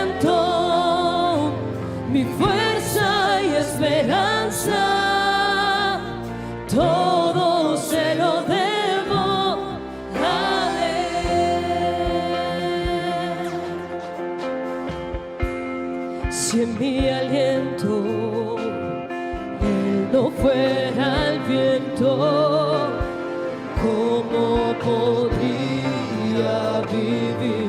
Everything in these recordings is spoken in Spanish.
aliento, mi fuerza y esperanza, todo se lo debo a Él. Si en mi aliento Él no fuera el viento, ¿cómo podría vivir?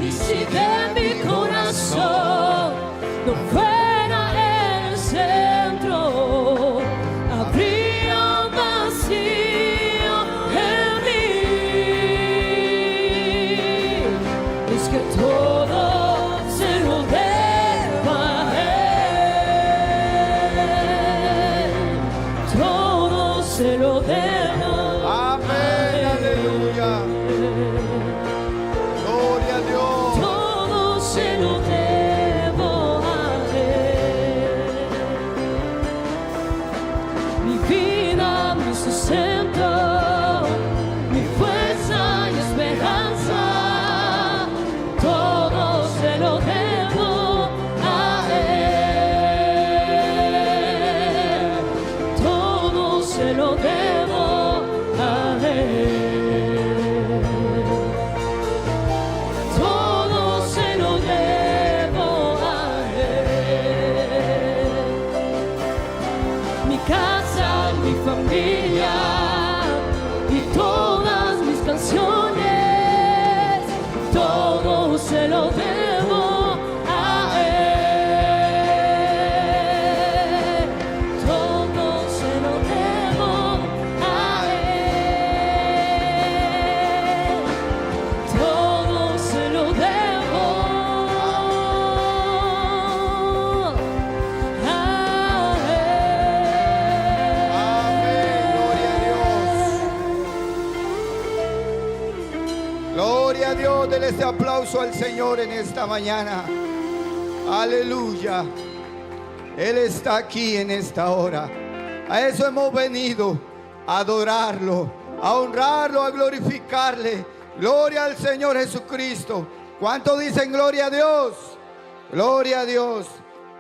Y si de mi corazón no fuera el centro, habría un vacío en mí. Es que todo se lo debo a Él, todo se lo debo. Amén, aleluya. Gloria a Dios. Todo se lo debo a Él. Mi vida, mi sustento, mi fuerza y esperanza, todo se lo debo a Él. Todo se lo debo a Él. Todo se lo debo a Él. Mi casa, mi familia y todas mis canciones, todo se lo debo a Él. Todo se lo debo a Él. Todo se lo debo a Amén, gloria a Dios. Gloria a Dios, denle ese aplauso al Señor en esta mañana. Aleluya. Él está aquí en esta hora. A eso hemos venido, a adorarlo, a honrarlo, a glorificarle. Gloria al Señor Jesucristo. ¿Cuántos dicen gloria a Dios? Gloria a Dios.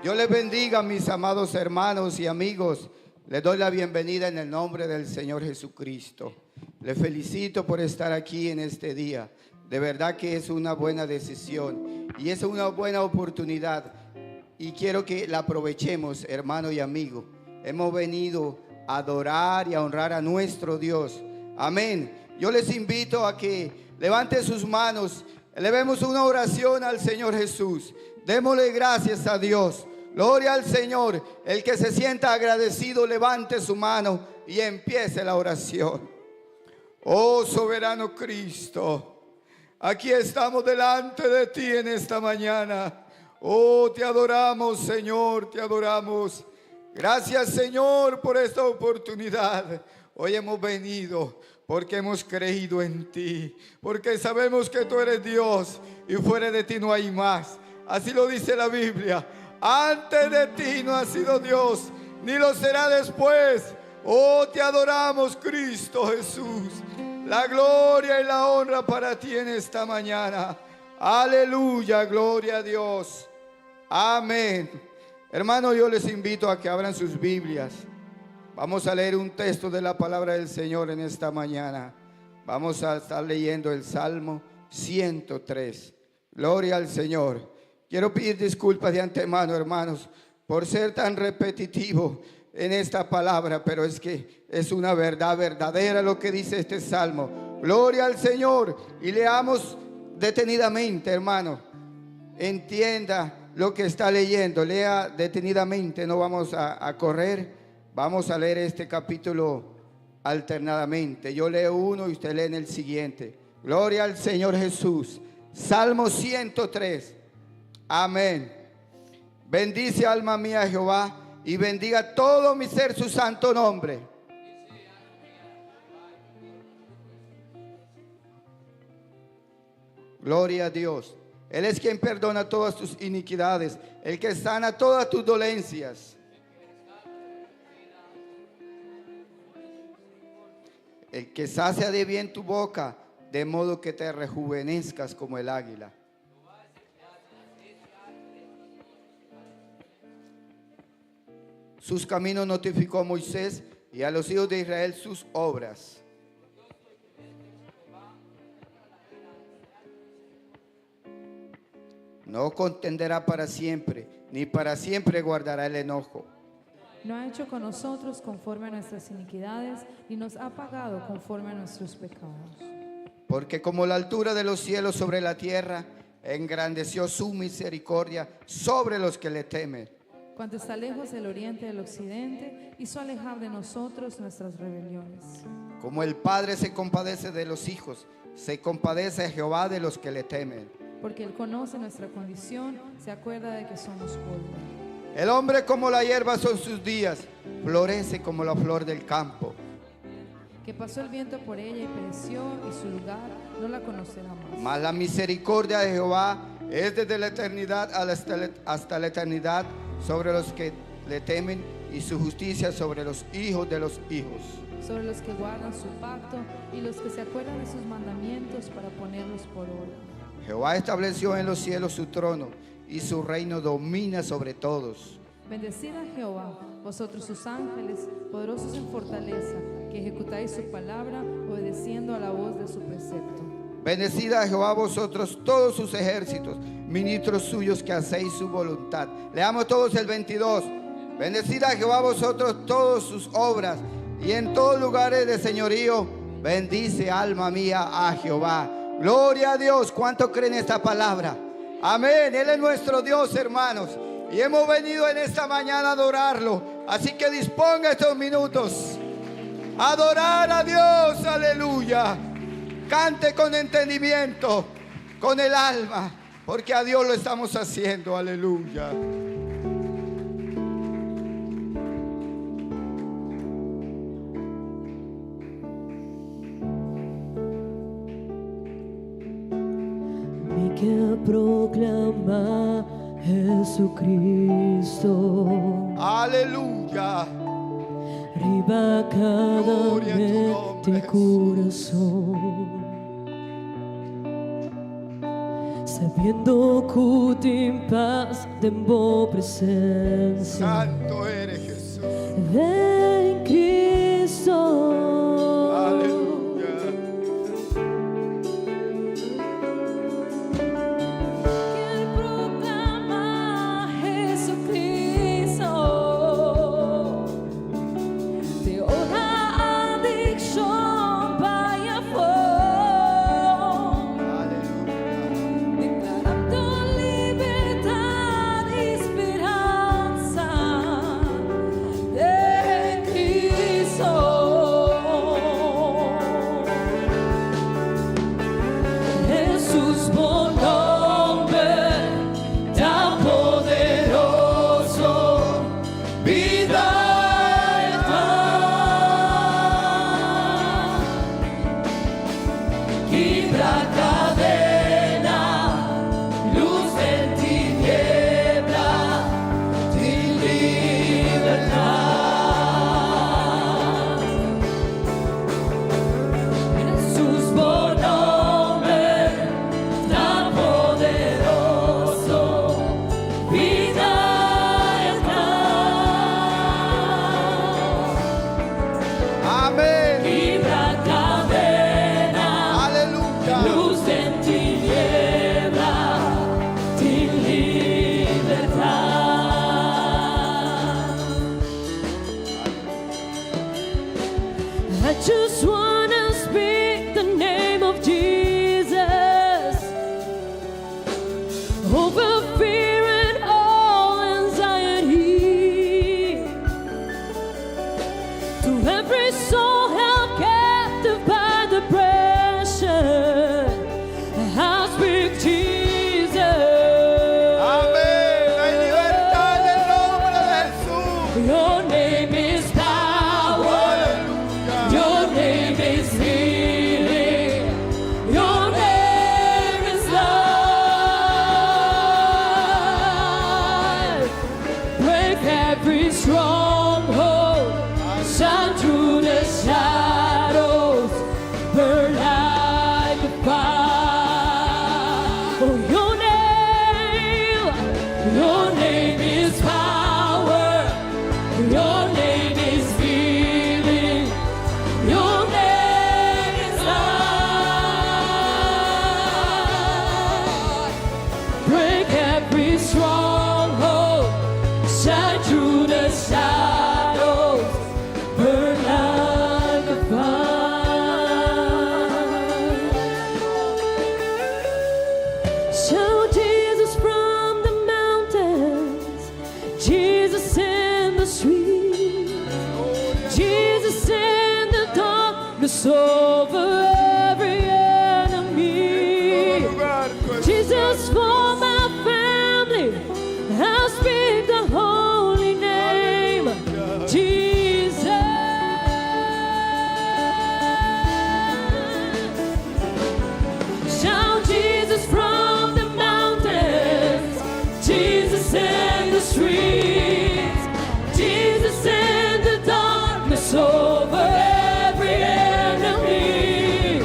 Dios les bendiga, mis amados hermanos y amigos. Les doy la bienvenida en el nombre del Señor Jesucristo. Les felicito por estar aquí en este día. De verdad que es una buena decisión y es una buena oportunidad. Y quiero que la aprovechemos, hermano y amigo. Hemos venido a adorar y a honrar a nuestro Dios. Amén. Yo les invito a que levanten sus manos. Elevemos una oración al Señor Jesús. Démosle gracias a Dios. Gloria al Señor. El que se sienta agradecido, levante su mano y empiece la oración. Oh soberano Cristo, aquí estamos delante de ti en esta mañana. Oh, te adoramos, Señor, te adoramos. Gracias, Señor, por esta oportunidad. Hoy hemos venido porque hemos creído en ti, porque sabemos que tú eres Dios y fuera de ti no hay más. Así lo dice la Biblia. Antes de ti no ha sido Dios, ni lo será después. Oh, te adoramos, Cristo Jesús. La gloria y la honra para ti en esta mañana. Aleluya, gloria a Dios. Amén. Hermanos, yo les invito a que abran sus Biblias. Vamos a leer un texto de la palabra del Señor en esta mañana. Vamos a estar leyendo el Salmo 103. Gloria al Señor. Quiero pedir disculpas de antemano, hermanos, por ser tan repetitivo en esta palabra, pero es que es una verdad verdadera lo que dice este Salmo. Gloria al Señor. Y leamos detenidamente, hermano. Entienda lo que está leyendo, lea detenidamente, no vamos a correr. Vamos a leer este capítulo alternadamente. Yo leo uno y usted lee en el siguiente. Gloria al Señor Jesús. Salmo 103. Amén. Bendice alma mía Jehová, y bendiga todo mi ser su santo nombre. Gloria a Dios. Él es quien perdona todas tus iniquidades, el que sana todas tus dolencias. El que sacia de bien tu boca, de modo que te rejuvenezcas como el águila. Sus caminos notificó a Moisés y a los hijos de Israel sus obras. No contenderá para siempre, ni para siempre guardará el enojo. No ha hecho con nosotros conforme a nuestras iniquidades, ni nos ha pagado conforme a nuestros pecados. Porque como la altura de los cielos sobre la tierra, engrandeció su misericordia sobre los que le temen. Cuanto está lejos el oriente del occidente, hizo alejar de nosotros nuestras rebeliones. Como el Padre se compadece de los hijos, se compadece Jehová de los que le temen. Porque Él conoce nuestra condición, se acuerda de que somos polvo. El hombre como la hierba son sus días, florece como la flor del campo. Que pasó el viento por ella y pereció, y su lugar no la conocerá más. Mas la misericordia de Jehová es desde la eternidad hasta la eternidad sobre los que le temen, y su justicia sobre los hijos de los hijos. Sobre los que guardan su pacto y los que se acuerdan de sus mandamientos para ponerlos por obra. Jehová estableció en los cielos su trono, y su reino domina sobre todos. Bendecid a Jehová, vosotros sus ángeles, poderosos en fortaleza, que ejecutáis su palabra, obedeciendo a la voz de su precepto. Bendecid a Jehová vosotros todos sus ejércitos, ministros suyos que hacéis su voluntad. Leamos todos el 22. Bendecid a Jehová vosotros todas sus obras, y en todos lugares de señorío, bendice alma mía a Jehová. Gloria a Dios. ¿Cuánto creen esta palabra? Amén. Él es nuestro Dios, hermanos, y hemos venido en esta mañana a adorarlo. Así que disponga estos minutos a adorar a Dios. Aleluya. Cante con entendimiento, con el alma, porque a Dios lo estamos haciendo. Aleluya. Que proclama Jesucristo. Aleluya. Arriba cada Gloria a tu nombre, mente corazón. Sabiendo que in paz tempo presencia. Santo eres Jesús. En Cristo. Just wanna speak the name of Jesus over fear and all anxiety. To every soul held captive by depression, over every enemy. Todo lugar tú estás. Jesus, for my family, I speak the holy name, Jesus. Shout Jesus from the mountains, Jesus in the streets, Jesus in the darkness over every enemy.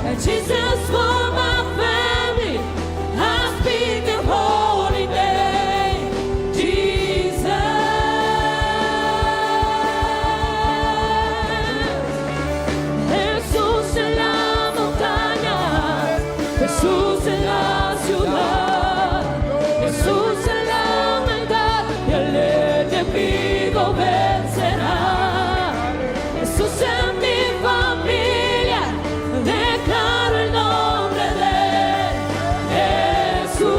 And Jesus for my family, I speak the holy name, Jesus. Jesús en la montaña, Jesús en la ciudad, Jesús en la maldad y el enemigo vencerá. Jesús en mi familia, declaro el nombre de Jesús.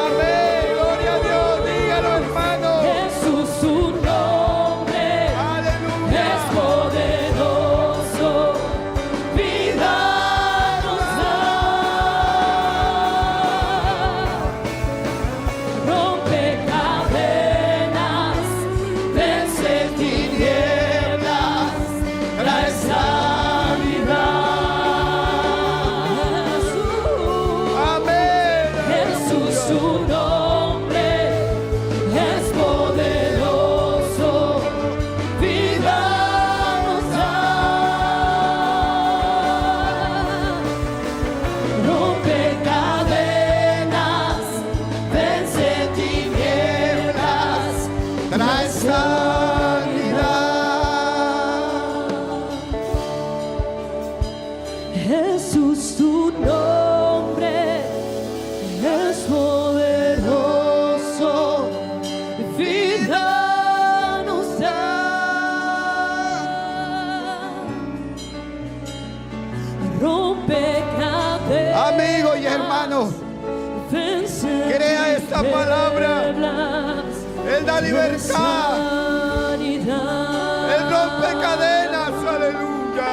Amén. Gloria a Dios. Dígalo, hermano. Jesús, su nombre es Aleluya. poderoso, vida nos da. Rompe cadenas, vence tinieblas, trae sanidad. Amén. Jesús, su nombre es poderoso, vida nos da. Rompe cadenas, vence tinieblas, Trae sanidad. Jesús, tu nombre es poderoso, vida nos da. Rompe cadenas. Amigo y hermano, vence crea esta palabra. tinieblas, Él da libertad. sanidad. Él rompe cadenas. Aleluya.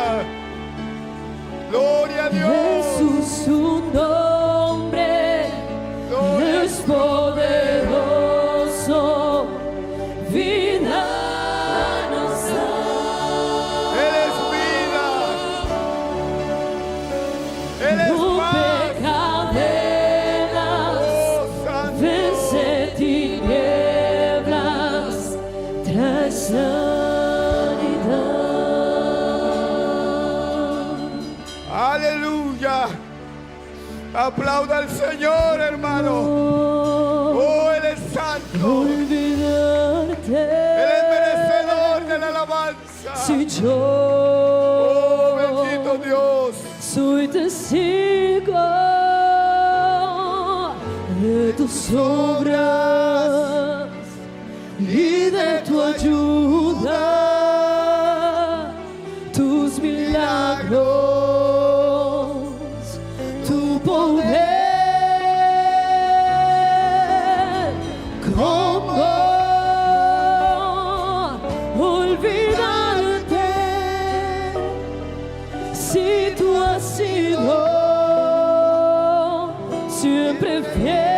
Gloria a Dios. Jesús, su nombre Gloria. es poderoso, vida nos da. Él es vida. Él es Rompe paz. cadenas, Oh, santo. vence tinieblas, trae sanidad. Aleluya. Aplauda al Señor, hermano. Oh, Él es santo. Olvidarte Él es merecedor de la alabanza. si yo Oh, bendito Dios. soy testigo de tus obras y de tu ayuda, tus milagros, tu poder. ¿Cómo olvidarte si tú has sido siempre fiel?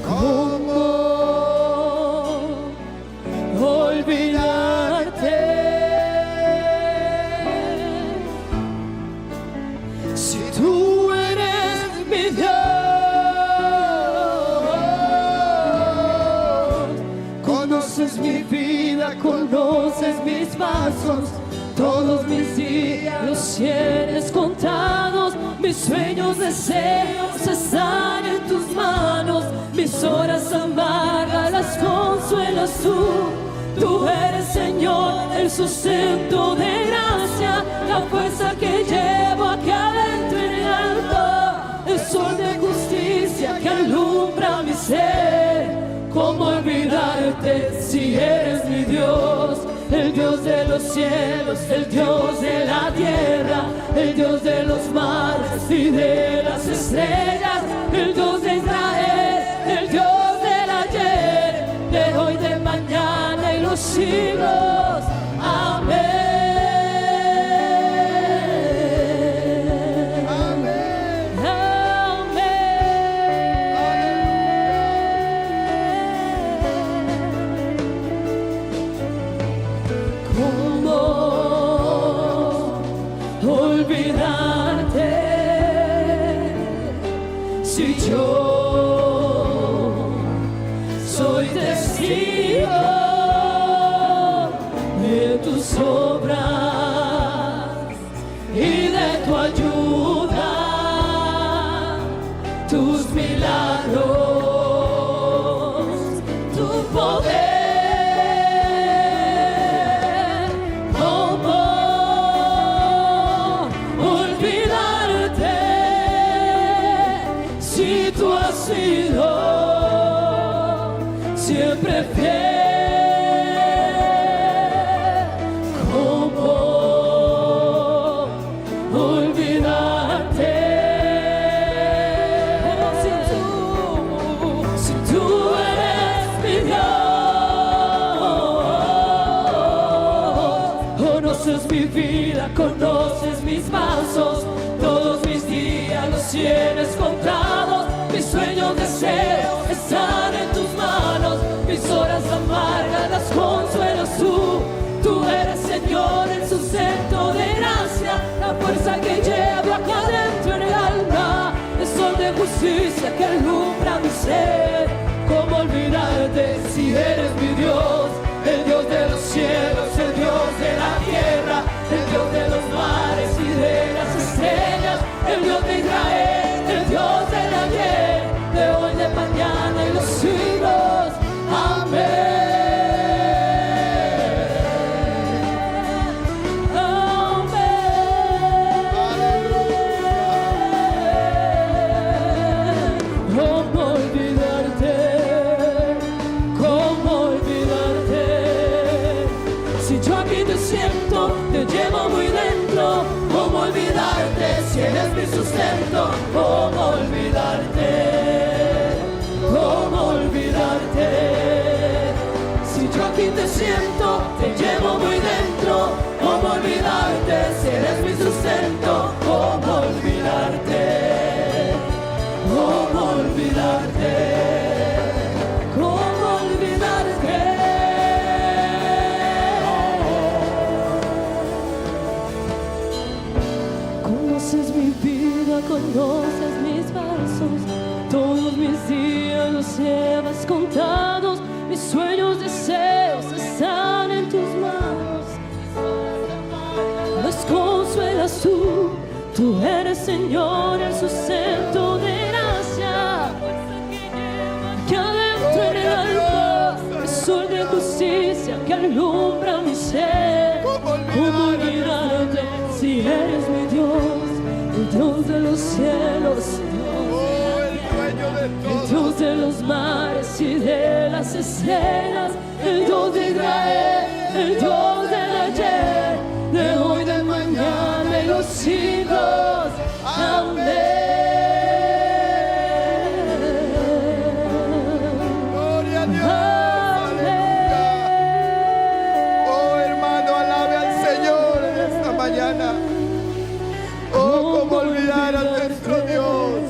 ¿Cómo olvidarte si tú eres mi Dios? Conoces mi vida, conoces mis pasos, todos mis días los tienes contados. Mis sueños, deseos están en tus manos, mis horas amargas las consuelas tú. Tú eres, Señor, el sustento de gracia, la fuerza que llevo aquí adentro en el alma, el sol de justicia que alumbra mi ser. ¿Cómo olvidarte si eres mi Dios? El Dios de los cielos, el Dios de la tierra, el Dios de los mares y de las estrellas, el Dios de Israel, el Dios del ayer, de hoy, de mañana y los siglos. yo soy testigo de tus obras y de tu ayuda, tus milagros, tu poder. ¿Cómo olvidarte si tú has sido siempre fiel? ¿Cómo olvidarte? Si tú eres mi Dios, conoces mi vida, conoces mis pasos, todos mis días los tienes contados, mis sueños, deseos están en tus manos, mis horas amargas las consuelas tú eres Señor, el sustento de gracia, la fuerza que llevo acá dentro en el alma, el sol de justicia que alumbra mi ser. ¿Cómo olvidarte si eres mi Dios, el Dios de los cielos, el Dios de la tierra, el Dios de los mares y de las estrellas, el Dios de Israel, el Dios del ayer, de hoy, de mañana y los siglos? Amén. Te llevo muy dentro, ¿cómo olvidarte si eres mi sustento? ¿Cómo olvidarte? ¿Cómo olvidarte? Si yo aquí te siento, te llevo muy dentro, ¿cómo olvidarte si eres mi sustento? ¿Cómo olvidarte? ¿Cómo olvidarte? ¿Cómo olvidarte? Conoces mi vida, conoces mis pasos, todos mis días los llevas contados, mis sueños, deseos están en tus manos, los consuelas tú eres Señor, el sustento de gracia, que adentro en el alma, el sol de justicia que alumbra mi ser. ¿Cómo olvidarte si eres mi Dios, el Dios de los cielos, el Dios de los mares y de las estrellas, el Dios de Israel, el Dios del ayer, de hoy, de mañana y los siglos? Amén. Gloria a Dios. ¿Cómo olvidar a nuestro Dios?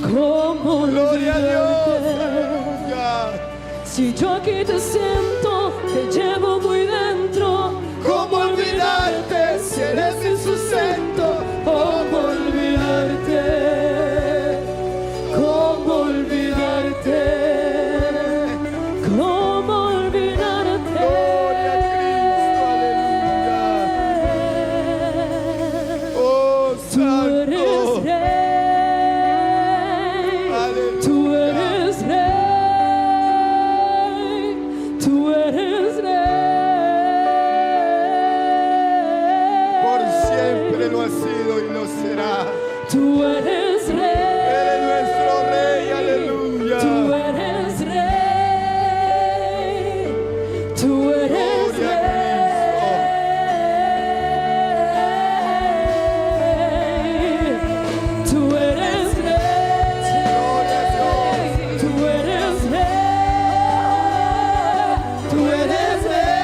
¿Cómo Gloria a Dios. olvidarte? Si yo aquí te siento, te llevo muy dentro. ¿Cómo olvidarte si eres mi sustento? ¿Cómo olvidarte? ¿Cómo olvidarte? ¿Cómo olvidarte? Gloria a Cristo, aleluya. Oh, Tú eres Santo. rey, tú eres rey, tú eres rey. Por siempre lo ha sido y lo será. Tú eres rey. Eres nuestro Rey, aleluya. Tú eres rey. Tú eres Gloria a rey. Tú eres rey. Gloria a Dios. Tú eres rey. Tú eres rey.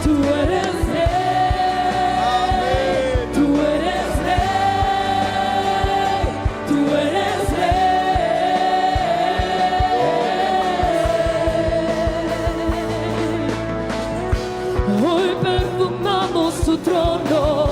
Tú eres rey. Amén. Tú eres rey, tú eres rey. Hoy perfumamos tu trono,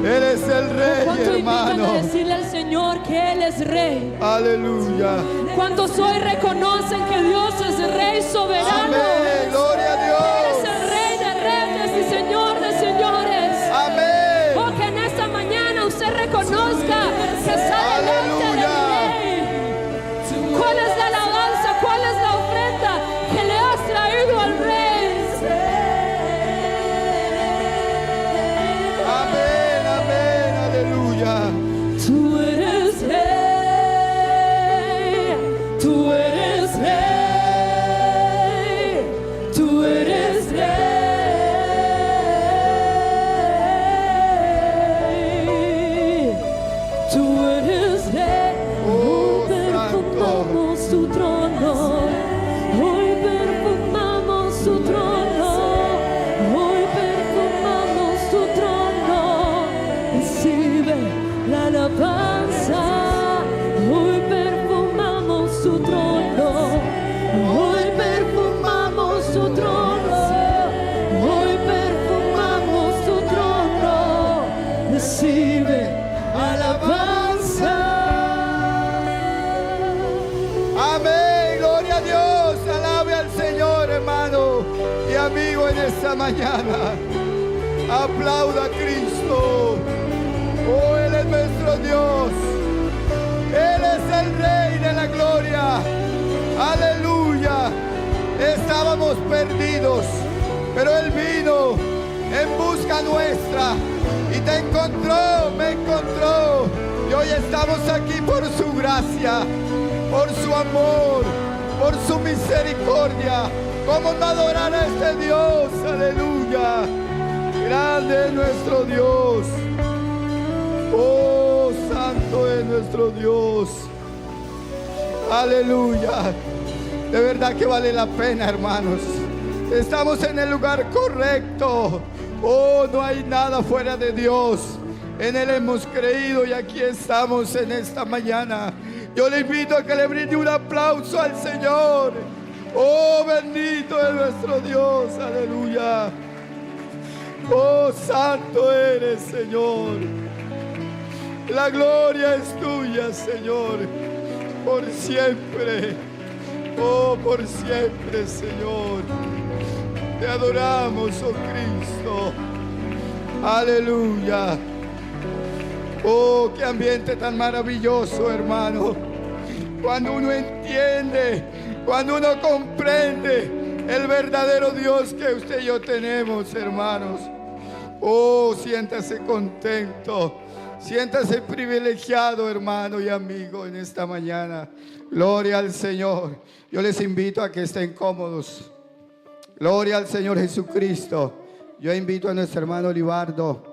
Él es el Rey, ¿Cuánto invitan a hermano. decirle al Señor que Él es Rey? Aleluya. ¿Cuántos hoy reconocen que Dios es Rey soberano? Amén. Gloria a Eres Dios. el Rey de reyes y Señor de señores. Amén. Oh, que en esta mañana usted reconozca que está delante del Rey. ¿Cuál es la alabanza? ¿Cuál es la ofrenda que le has traído al Rey? Amén, amén, aleluya. Tú eres Rey, tú eres Rey, tú eres Rey, tú eres Rey. Oh, Hoy perfumamos tu trono, hoy perfumamos tu trono, hoy perfumamos tu trono. Recibe la alabanza, hoy perfumamos tu trono, hoy perfumamos tu trono, hoy perfumamos tu trono. Recibe alabanza. Amén, gloria a Dios. Alabe al Señor, hermano y amigo, en esta mañana. Aplauda a Cristo. Oh, Él es nuestro Dios. Él es el Rey de la gloria. Aleluya. Estábamos perdidos, pero Él vino en busca nuestra y te encontró, me encontró. Y hoy estamos aquí por su gracia, por su amor, por su misericordia. ¿Cómo no adorar a este Dios? Aleluya. Grande es nuestro Dios. Oh, santo es nuestro Dios. Aleluya. De verdad que vale la pena, hermanos. Estamos en el lugar correcto. Oh, no hay nada fuera de Dios. En Él hemos creído y aquí estamos en esta mañana. Yo le invito a que le brinde un aplauso al Señor. Oh, bendito es nuestro Dios. Aleluya. Oh, santo eres, Señor. La gloria es tuya, Señor, por siempre. Oh, por siempre, Señor. Te adoramos, oh Cristo. Aleluya. Oh, qué ambiente tan maravilloso, hermano. Cuando uno entiende, cuando uno comprende el verdadero Dios que usted y yo tenemos, hermanos. Oh, siéntase contento, siéntase privilegiado, hermano y amigo, en esta mañana. Gloria al Señor. Yo les invito a que estén cómodos. Gloria al Señor Jesucristo. Yo invito a nuestro hermano Olivardo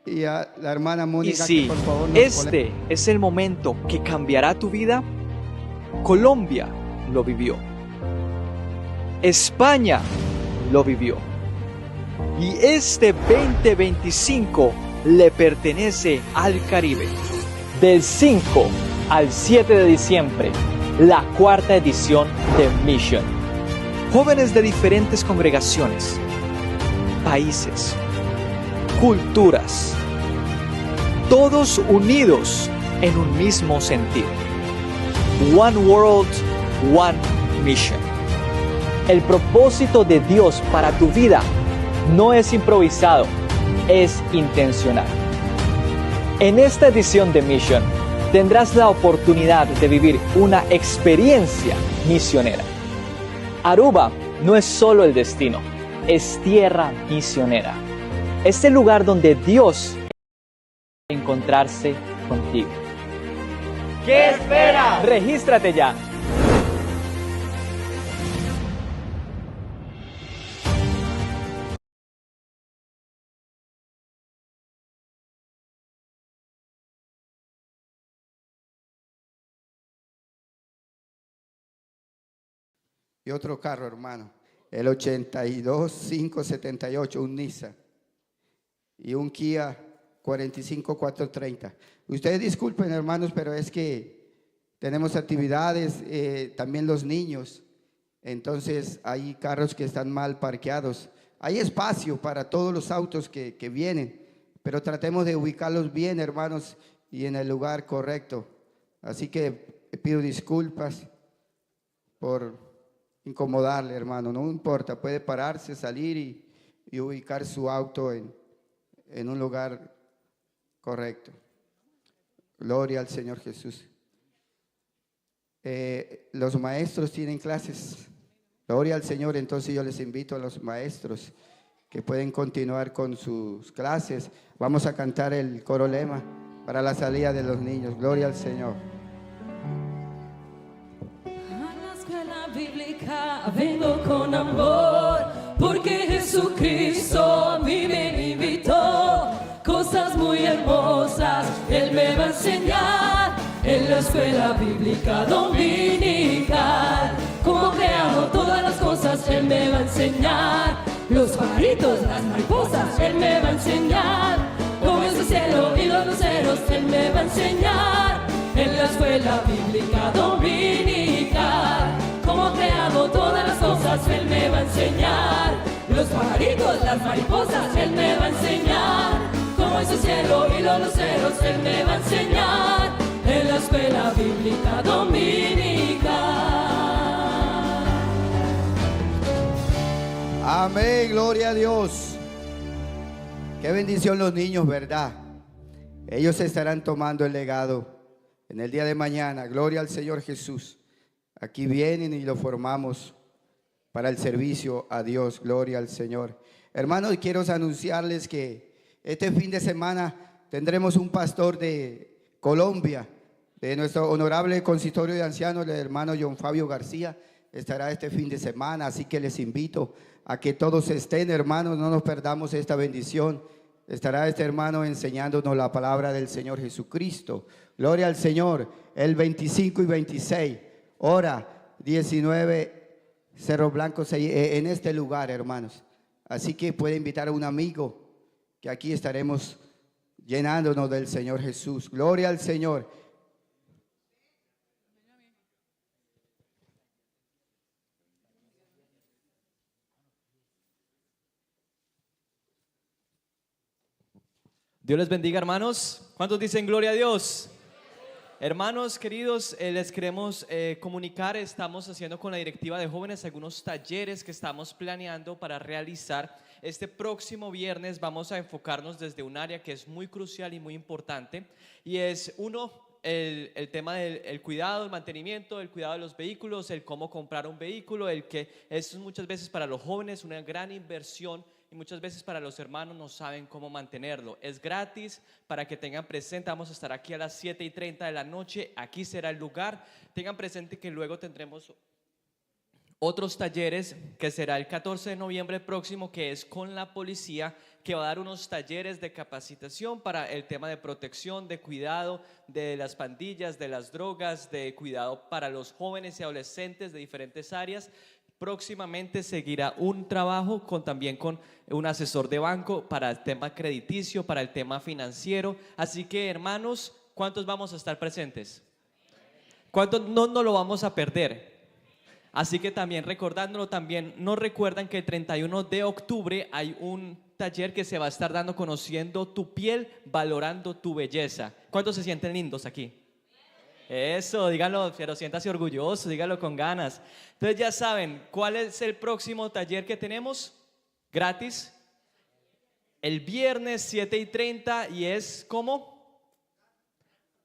y a la hermana Mónica. Y si que por favor nos este es el momento que cambiará tu vida, Colombia lo vivió. España lo vivió. Y este 2025 le pertenece al Caribe. Del 5 al 7 de diciembre, la cuarta edición de Mission. Jóvenes de diferentes congregaciones, países, culturas, todos unidos en un mismo sentir. One World, One Mission. El propósito de Dios para tu vida no es improvisado, es intencional. En esta edición de Mission tendrás la oportunidad de vivir una experiencia misionera. Aruba no es solo el destino, es tierra misionera. Es el lugar donde Dios va a encontrarse contigo. ¿Qué esperas? Regístrate ya. Y otro carro, hermano, el 82578, un Nissan, y un Kia 45430. Ustedes disculpen, hermanos, pero es que tenemos actividades, también los niños, entonces hay carros que están mal parqueados. Hay espacio para todos los autos que vienen, pero tratemos de ubicarlos bien, hermanos, y en el lugar correcto. Así que pido disculpas por incomodarle, hermano. No importa, puede pararse, salir y ubicar su auto en un lugar correcto. Gloria al Señor Jesús. Los maestros tienen clases. Gloria al Señor. Entonces yo les invito a los maestros que pueden continuar con sus clases. Vamos a cantar el coro lema para la salida de los niños. Gloria al Señor. A la escuela bíblica vengo con amor, porque Jesucristo a mí me invitó. Cosas muy hermosas Él me va a enseñar en la escuela bíblica dominical. Cómo creamos todas las cosas Él me va a enseñar. Los pajaritos, las mariposas Él me va a enseñar. Cómo es el cielo y los luceros Él me va a enseñar en la escuela bíblica dominical. Cómo creamos todas las cosas Él me va a enseñar. Los pajaritos, las mariposas Él me va a enseñar. Cómo es el cielo y los luceros Él me va a enseñar en la escuela bíblica dominical. Amén, gloria a Dios. Qué bendición los niños, ¿verdad? Ellos estarán tomando el legado en el día de mañana. Gloria al Señor Jesús. Aquí vienen y lo formamos para el servicio a Dios. Gloria al Señor. Hermanos, quiero anunciarles que este fin de semana tendremos un pastor de Colombia, de nuestro honorable consistorio de ancianos, el hermano John Fabio García. Estará este fin de semana, así que les invito a que todos estén, hermanos, no nos perdamos esta bendición. Estará este hermano enseñándonos la palabra del Señor Jesucristo. Gloria al Señor. El 25 y 26, hora 19, Cerro Blanco, en este lugar, hermanos. Así que puede invitar a un amigo, que aquí estaremos llenándonos del Señor Jesús. Gloria al Señor. Dios les bendiga, hermanos. ¿Cuántos dicen gloria a Dios? Hermanos queridos, les queremos comunicar, estamos haciendo con la directiva de jóvenes algunos talleres que estamos planeando para realizar. Este próximo viernes vamos a enfocarnos desde un área que es muy crucial y muy importante, y es el tema del cuidado, el mantenimiento, el cuidado de los vehículos, el cómo comprar un vehículo, el que es muchas veces para los jóvenes una gran inversión. Y muchas veces para los hermanos no saben cómo mantenerlo. Es gratis, para que tengan presente. Vamos a estar aquí a las 7:30 de la noche. Aquí será el lugar. Tengan presente que luego tendremos otros talleres, que será el 14 de noviembre próximo, que es con la policía, que va a dar unos talleres de capacitación para el tema de protección, de cuidado de las pandillas, de las drogas, de cuidado para los jóvenes y adolescentes de diferentes áreas. Próximamente seguirá un trabajo también con un asesor de banco para el tema crediticio, para el tema financiero. Así que, hermanos, ¿cuántos vamos a estar presentes? ¿Cuántos no nos lo vamos a perder? Así que también recordándolo, también nos recuerdan que el 31 de octubre hay un taller que se va a estar dando, conociendo tu piel, valorando tu belleza. ¿Cuántos se sienten lindos aquí? Eso, díganlo, pero siéntase orgulloso, díganlo con ganas. Entonces ya saben, ¿cuál es el próximo taller que tenemos? Gratis. El viernes 7:30, y es ¿cómo?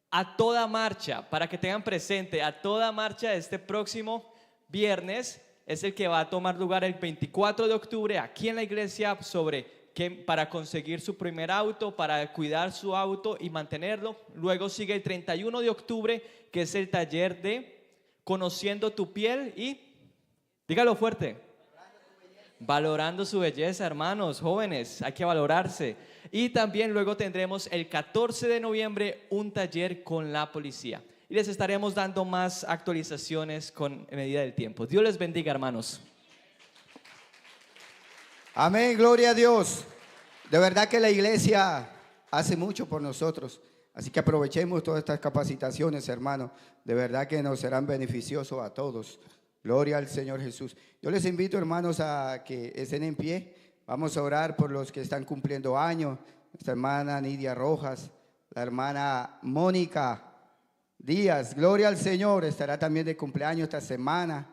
A toda marcha, para que tengan presente, a toda marcha este próximo viernes es el que va a tomar lugar el 24 de octubre aquí en la iglesia, para conseguir su primer auto, para cuidar su auto y mantenerlo. Luego sigue el 31 de octubre, que es el taller de conociendo tu piel y, dígalo fuerte, valorando su belleza, hermanos, jóvenes, hay que valorarse. Y también luego tendremos el 14 de noviembre un taller con la policía. Y les estaremos dando más actualizaciones con medida del tiempo. Dios les bendiga, hermanos. Amén, gloria a Dios. De verdad que la iglesia hace mucho por nosotros. Así que aprovechemos todas estas capacitaciones, hermanos. De verdad que nos serán beneficiosos a todos. Gloria al Señor Jesús. Yo les invito, hermanos, a que estén en pie. Vamos a orar por los que están cumpliendo años. nuestra hermana Nidia Rojas, la hermana Mónica Díaz, gloria al Señor, estará también de cumpleaños esta semana.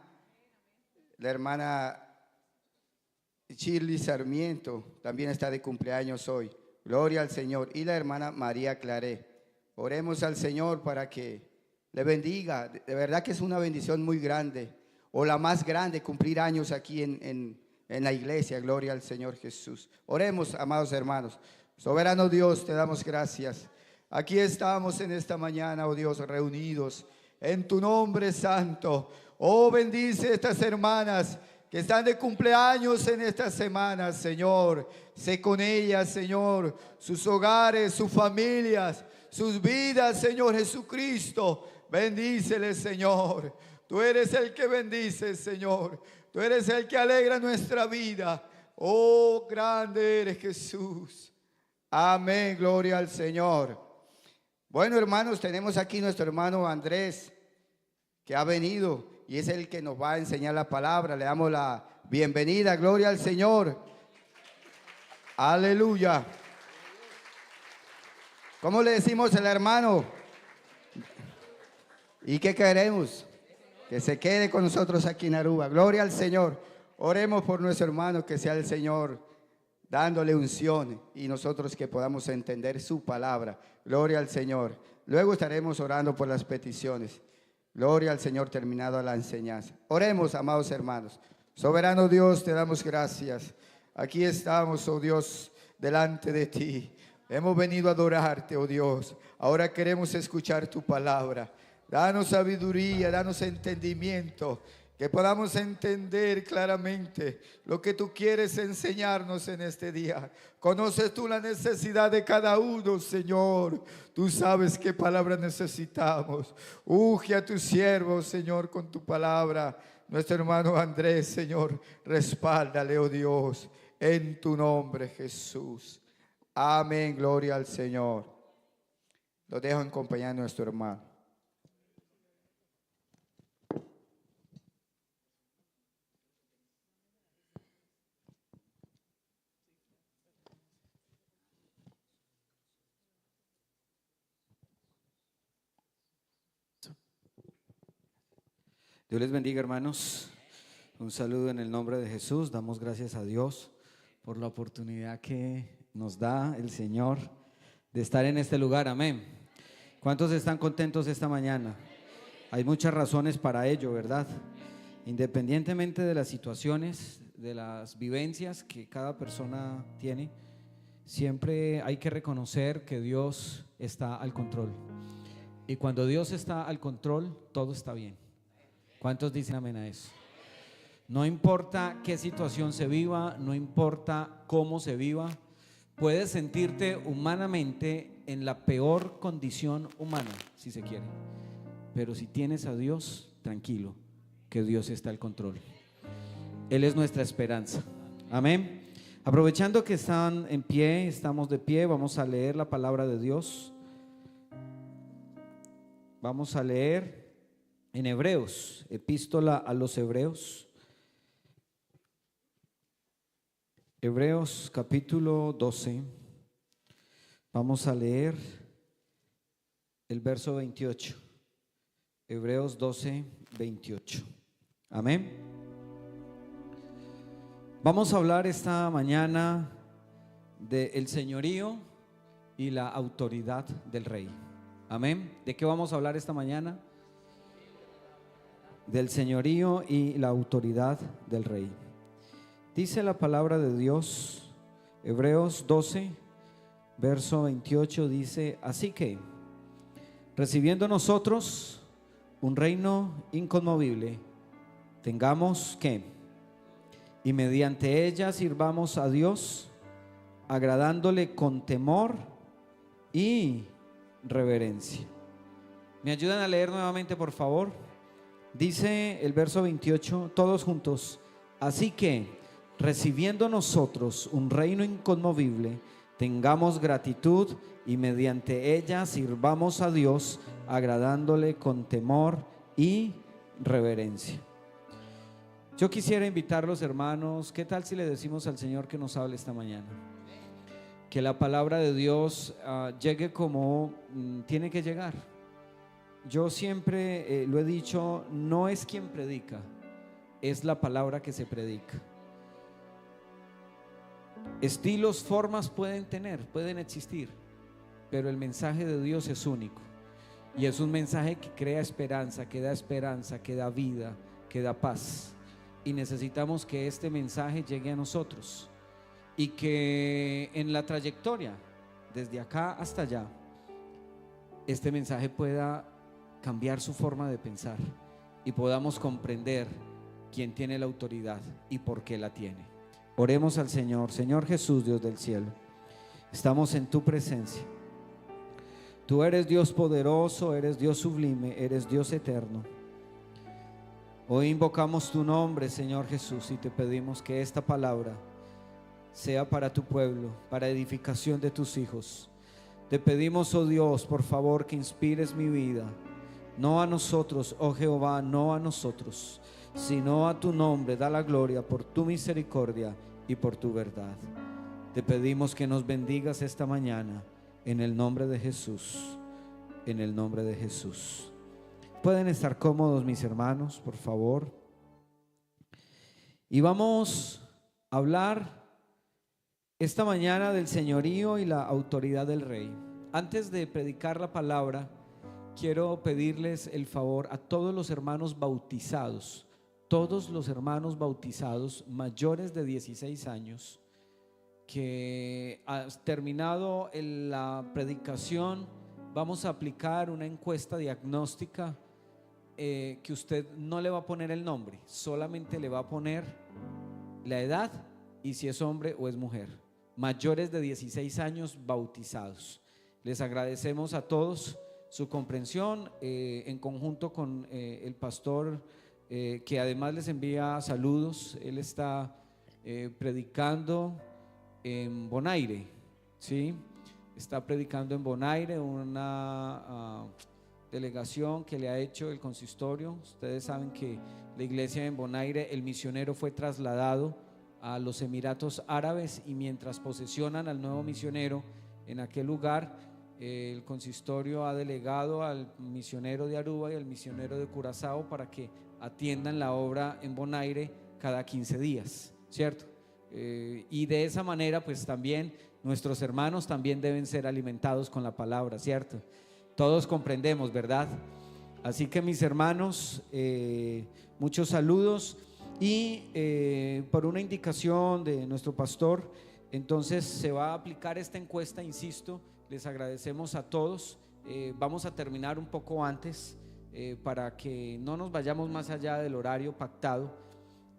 La hermana Shirley Sarmiento también está de cumpleaños hoy, gloria al Señor. Y la hermana María Claré. Oremos al Señor para que le bendiga. De verdad que es una bendición muy grande, o la más grande, cumplir años aquí en la iglesia, gloria al Señor Jesús. Oremos, amados hermanos. Soberano Dios, te damos gracias. Aquí estamos en esta mañana, oh Dios, reunidos en tu nombre santo. Oh, bendice estas hermanas que están de cumpleaños en esta semana, Señor. Sé con ellas, Señor, sus hogares, sus familias, sus vidas, Señor Jesucristo. Bendíceles, Señor. Tú eres el que bendice, Señor. Tú eres el que alegra nuestra vida. Oh, grande eres, Jesús. Amén, gloria al Señor. Bueno, hermanos, tenemos aquí nuestro hermano Andrés, que ha venido y es el que nos va a enseñar la palabra. Le damos la bienvenida, gloria al Señor. Aleluya. ¿Cómo le decimos al hermano? ¿Y qué queremos? Que se quede con nosotros aquí en Aruba. Gloria al Señor. Oremos por nuestro hermano, que sea el Señor dándole unción y nosotros que podamos entender su palabra. Gloria al Señor. Luego estaremos orando por las peticiones. Gloria al Señor, terminada la enseñanza. Oremos, amados hermanos. Soberano Dios, te damos gracias. Aquí estamos, oh Dios, delante de ti. Hemos venido a adorarte, oh Dios. Ahora queremos escuchar tu palabra. Danos sabiduría, danos entendimiento, que podamos entender claramente lo que tú quieres enseñarnos en este día. Conoces tú la necesidad de cada uno, Señor. Tú sabes qué palabra necesitamos. Unge a tu siervo, Señor, con tu palabra. Nuestro hermano Andrés, Señor, respáldale, oh Dios, en tu nombre, Jesús. Amén, gloria al Señor. Lo dejo en compañía de nuestro hermano. Dios les bendiga, hermanos. Un saludo en el nombre de Jesús. Damos gracias a Dios por la oportunidad que nos da el Señor de estar en este lugar. Amén. ¿Cuántos están contentos esta mañana? Hay muchas razones para ello, ¿verdad? Independientemente de las situaciones, de las vivencias que cada persona tiene, siempre hay que reconocer que Dios está al control. Y cuando Dios está al control, todo está bien. ¿Cuántos dicen amén a eso? No importa qué situación se viva, no importa cómo se viva, puedes sentirte humanamente en la peor condición humana, si se quiere. Pero si tienes a Dios, tranquilo, que Dios está al control. Él es nuestra esperanza. Amén. Aprovechando que están en pie, estamos de pie, vamos a leer la palabra de Dios. Vamos a leer en Hebreos, epístola a los Hebreos. Hebreos capítulo 12. Vamos a leer el verso 28. Hebreos 12, 28. Amén. Vamos a hablar esta mañana del señorío y la autoridad del rey. Amén. ¿De qué vamos a hablar esta mañana? Del señorío y la autoridad del rey. Dice la palabra de Dios, Hebreos 12, verso 28, dice: así que, recibiendo nosotros un reino inconmovible, tengamos que, y mediante ella sirvamos a Dios, agradándole con temor y reverencia. ¿Me ayudan a leer nuevamente, por favor? Dice el verso 28, todos juntos: así que, recibiendo nosotros un reino inconmovible, tengamos gratitud y mediante ella sirvamos a Dios, agradándole con temor y reverencia. Yo quisiera invitar a los hermanos, ¿qué tal si le decimos al Señor que nos hable esta mañana? que la palabra de Dios llegue como tiene que llegar. Yo siempre lo he dicho, no es quien predica, es la palabra que se predica. Estilos, formas pueden existir, pero el mensaje de Dios es único. Y es un mensaje que crea esperanza, que da vida, que da paz. Y necesitamos que este mensaje llegue a nosotros. Y que en la trayectoria, desde acá hasta allá, este mensaje pueda cambiar su forma de pensar y podamos comprender quién tiene la autoridad y por qué la tiene. Oremos al Señor. Señor Jesús, Dios del cielo, estamos en tu presencia. Tú eres Dios poderoso, eres Dios sublime, eres Dios eterno. Hoy invocamos tu nombre, Señor Jesús, y te pedimos que esta palabra sea para tu pueblo, para edificación de tus hijos. Te pedimos, oh Dios, por favor, que inspires mi vida, no a nosotros, oh Jehová, no a nosotros, sino a tu nombre. Da la gloria por tu misericordia y por tu verdad. Te pedimos que nos bendigas esta mañana, en el nombre de Jesús, en el nombre de Jesús. Pueden estar cómodos, mis hermanos, por favor. Y vamos a hablar esta mañana del señorío y la autoridad del rey. Antes de predicar la palabra, quiero pedirles el favor a todos los hermanos bautizados, mayores de 16 años, que terminado la predicación vamos a aplicar una encuesta diagnóstica que usted no le va a poner el nombre, solamente le va a poner la edad y si es hombre o es mujer. Mayores de 16 años bautizados. Les agradecemos a todos su comprensión en conjunto con el pastor que además les envía saludos. Él está predicando en Bonaire, ¿sí? Está predicando en Bonaire, una delegación que le ha hecho el consistorio. Ustedes saben que la iglesia en Bonaire, el misionero fue trasladado a los Emiratos Árabes y mientras posesionan al nuevo misionero en aquel lugar, el consistorio ha delegado al misionero de Aruba y al misionero de Curazao para que atiendan la obra en Bonaire cada 15 días, ¿cierto? Y de esa manera pues también nuestros hermanos también deben ser alimentados con la palabra, ¿cierto? Todos comprendemos, ¿verdad? Así que mis hermanos, muchos saludos y por una indicación de nuestro pastor, entonces se va a aplicar esta encuesta, insisto, les agradecemos a todos. Vamos a terminar un poco antes para que no nos vayamos más allá del horario pactado,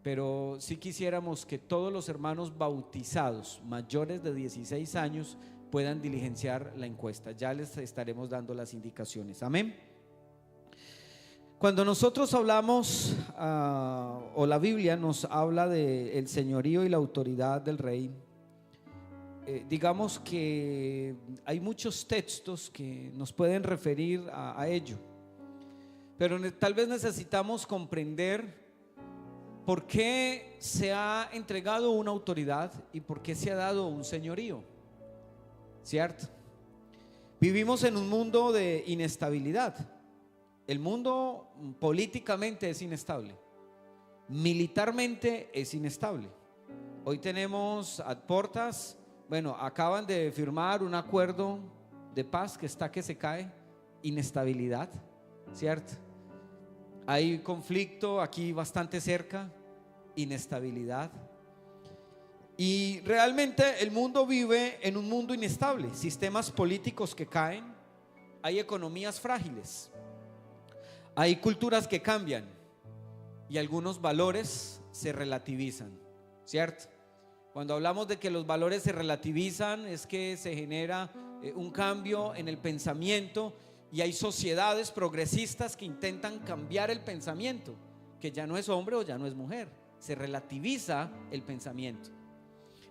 pero sí quisiéramos que todos los hermanos bautizados mayores de 16 años puedan diligenciar la encuesta. Ya les estaremos dando las indicaciones. Amén. Cuando nosotros hablamos o la Biblia nos habla del señorío y la autoridad del rey, digamos que hay muchos textos que nos pueden referir a ello, pero tal vez necesitamos comprender por qué se ha entregado una autoridad y por qué se ha dado un señorío, ¿cierto? Vivimos en un mundo de inestabilidad. El mundo políticamente es inestable, militarmente es inestable. Hoy tenemos a portas, acaban de firmar un acuerdo de paz que está que se cae, inestabilidad, ¿cierto? Hay conflicto aquí bastante cerca, inestabilidad. Y realmente el mundo vive en un mundo inestable, sistemas políticos que caen, hay economías frágiles, hay culturas que cambian y algunos valores se relativizan, ¿cierto? Cuando hablamos de que los valores se relativizan es que se genera un cambio en el pensamiento y hay sociedades progresistas que intentan cambiar el pensamiento, que ya no es hombre o ya no es mujer, se relativiza el pensamiento.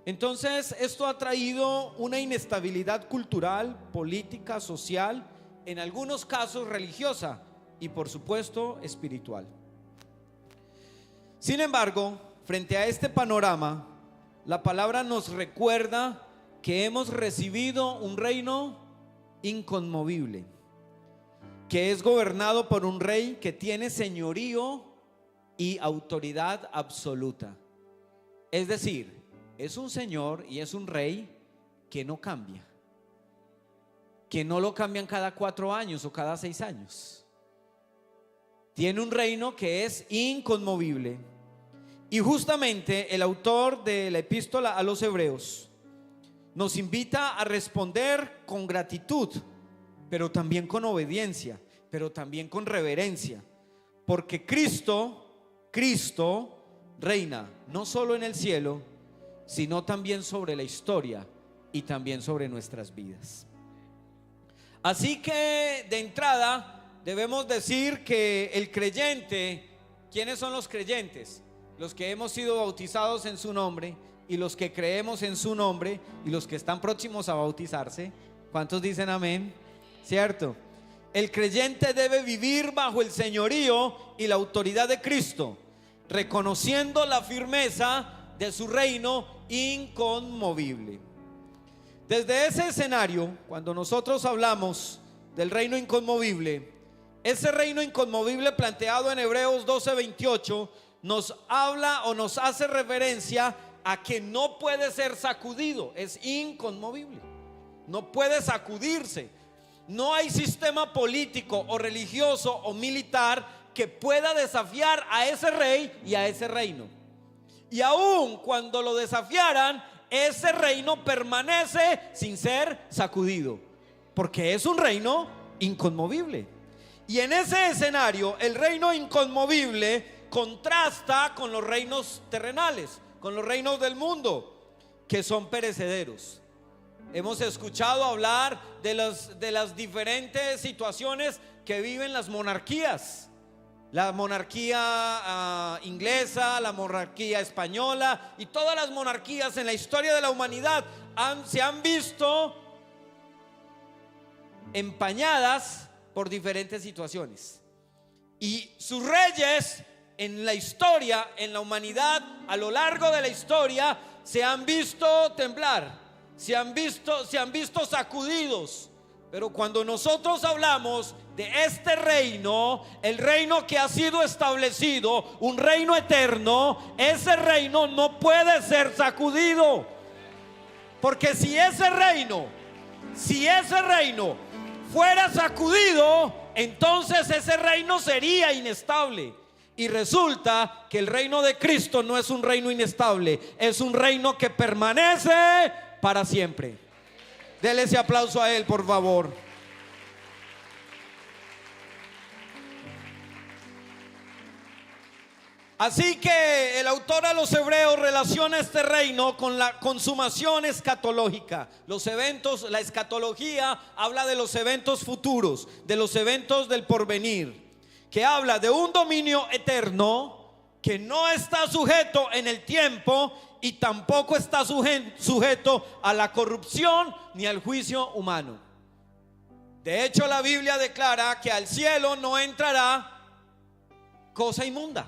Entonces esto ha traído una inestabilidad cultural, política, social, en algunos casos religiosa y por supuesto espiritual. Sin embargo, frente a este panorama, la palabra nos recuerda que hemos recibido un reino inconmovible, que es gobernado por un rey que tiene señorío y autoridad absoluta. Es decir, es un señor y es un rey que no cambia, que no lo cambian cada 4 años o cada 6 años. Tiene un reino que es inconmovible. Y justamente el autor de la epístola a los Hebreos nos invita a responder con gratitud, pero también con obediencia, pero también con reverencia, porque Cristo reina no solo en el cielo, sino también sobre la historia y también sobre nuestras vidas. Así que de entrada debemos decir que el creyente, ¿quiénes son los creyentes? Los que hemos sido bautizados en su nombre y los que creemos en su nombre y los que están próximos a bautizarse. ¿Cuántos dicen amén? ¿Cierto? El creyente debe vivir bajo el señorío y la autoridad de Cristo, reconociendo la firmeza de su reino inconmovible. Desde ese escenario, cuando nosotros hablamos del reino inconmovible, ese reino inconmovible planteado en Hebreos 12:28 nos habla o nos hace referencia a que no puede ser sacudido, es inconmovible, no puede sacudirse. No hay sistema político o religioso o militar que pueda desafiar a ese rey y a ese reino. Y aun cuando lo desafiaran, ese reino permanece sin ser sacudido, porque es un reino inconmovible. Y en ese escenario, el reino inconmovible contrasta con los reinos terrenales, con los reinos del mundo, que son perecederos. Hemos escuchado hablar de las diferentes situaciones que viven las monarquías. La monarquía inglesa, la monarquía española y todas las monarquías en la historia de la humanidad se han visto empañadas por diferentes situaciones. Y sus reyes en la historia, en la humanidad, a lo largo de la historia, se han visto temblar, se han visto sacudidos. Pero cuando nosotros hablamos de este reino, el reino que ha sido establecido, un reino eterno, ese reino no puede ser sacudido. Porque si ese reino fuera sacudido, entonces ese reino sería inestable. Y resulta que el reino de Cristo no es un reino inestable, es un reino que permanece para siempre. Dele ese aplauso a él, por favor. Así que el autor a los Hebreos relaciona este reino con la consumación escatológica. Los eventos, la escatología habla de los eventos futuros, de los eventos del porvenir, que habla de un dominio eterno que no está sujeto en el tiempo y tampoco está sujeto a la corrupción ni al juicio humano. De hecho, la Biblia declara que al cielo no entrará cosa inmunda,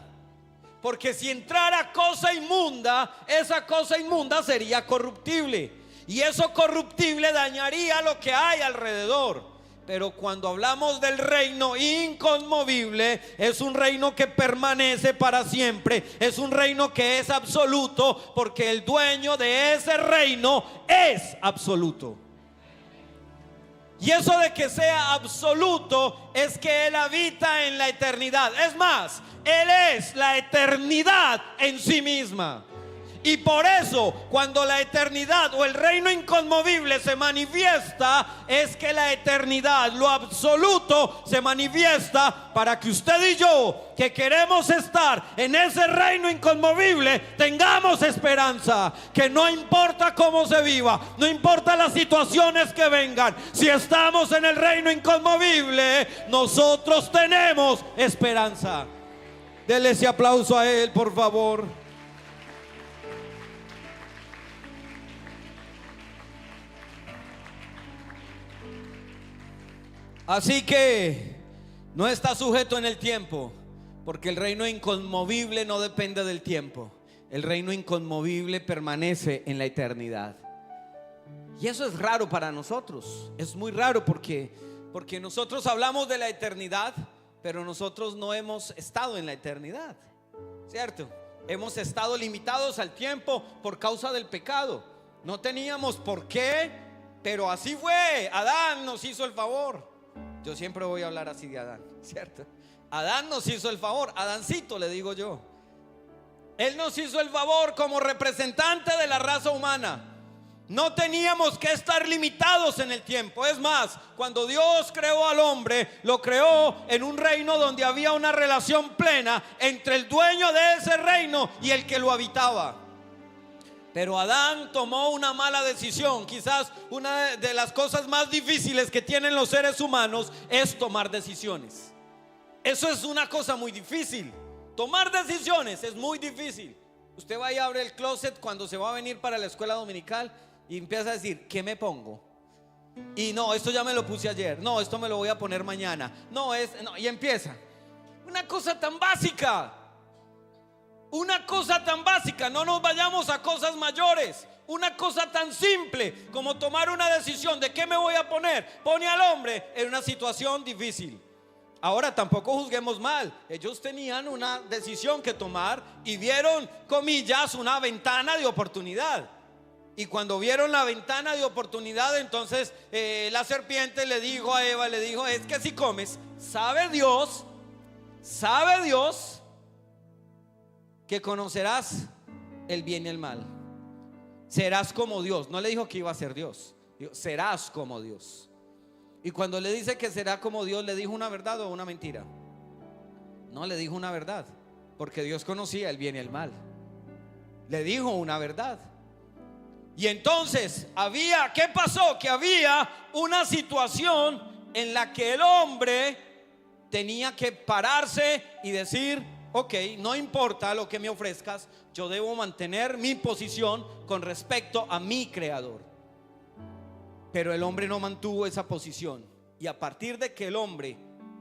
porque si entrara cosa inmunda, esa cosa inmunda sería corruptible, y eso corruptible dañaría lo que hay alrededor. Pero cuando hablamos del reino inconmovible, es un reino que permanece para siempre, es un reino que es absoluto, porque el dueño de ese reino es absoluto. Y eso de que sea absoluto es que Él habita en la eternidad. Es más, Él es la eternidad en sí misma. Y por eso, cuando la eternidad o el reino inconmovible se manifiesta, es que la eternidad, lo absoluto, se manifiesta para que usted y yo, que queremos estar en ese reino inconmovible, tengamos esperanza. Que no importa cómo se viva, no importa las situaciones que vengan, si estamos en el reino inconmovible, nosotros tenemos esperanza. Dele ese aplauso a él, por favor. Así que no está sujeto en el tiempo, porque el reino inconmovible no depende del tiempo. El reino inconmovible permanece en la eternidad. Y eso es raro para nosotros. Es muy raro porque nosotros hablamos de la eternidad, pero nosotros no hemos estado en la eternidad, ¿cierto? Hemos estado limitados al tiempo por causa del pecado. No teníamos por qué, pero así fue. Adán nos hizo el favor. Yo siempre voy a hablar así de Adán, ¿cierto? Adán nos hizo el favor. Adancito le digo yo. Él nos hizo el favor como representante de la raza humana. No teníamos que estar limitados en el tiempo. Es más, cuando Dios creó al hombre, lo creó en un reino donde había una relación plena entre el dueño de ese reino y el que lo habitaba. Pero Adán tomó una mala decisión. Quizás una de las cosas más difíciles que tienen los seres humanos es tomar decisiones. Eso es una cosa muy difícil. Tomar decisiones es muy difícil. Usted va y abre el closet cuando se va a venir para la escuela dominical y empieza a decir, ¿qué me pongo? Y no, esto ya me lo puse ayer. No, esto me lo voy a poner mañana. No, y empieza. Una cosa tan básica. Una cosa tan básica. No nos vayamos a cosas mayores. Una cosa tan simple como tomar una decisión de qué me voy a poner. Pone al hombre en una situación difícil. Ahora tampoco juzguemos mal. Ellos tenían una decisión que tomar y vieron, comillas, una ventana de oportunidad. Y cuando vieron la ventana de oportunidad, entonces la serpiente le dijo a Eva, le dijo, es que si comes, sabe Dios que conocerás el bien y el mal. Serás como Dios. No le dijo que iba a ser Dios, dijo, serás como Dios. Y cuando le dice que será como Dios, ¿le dijo una verdad o una mentira? No, le dijo una verdad, porque Dios conocía el bien y el mal. Le dijo una verdad. Y entonces ¿qué pasó? Que había una situación en la que el hombre tenía que pararse y decir, ok, no importa lo que me ofrezcas, yo debo mantener mi posición con respecto a mi creador. Pero el hombre no mantuvo esa posición. Y a partir de que el hombre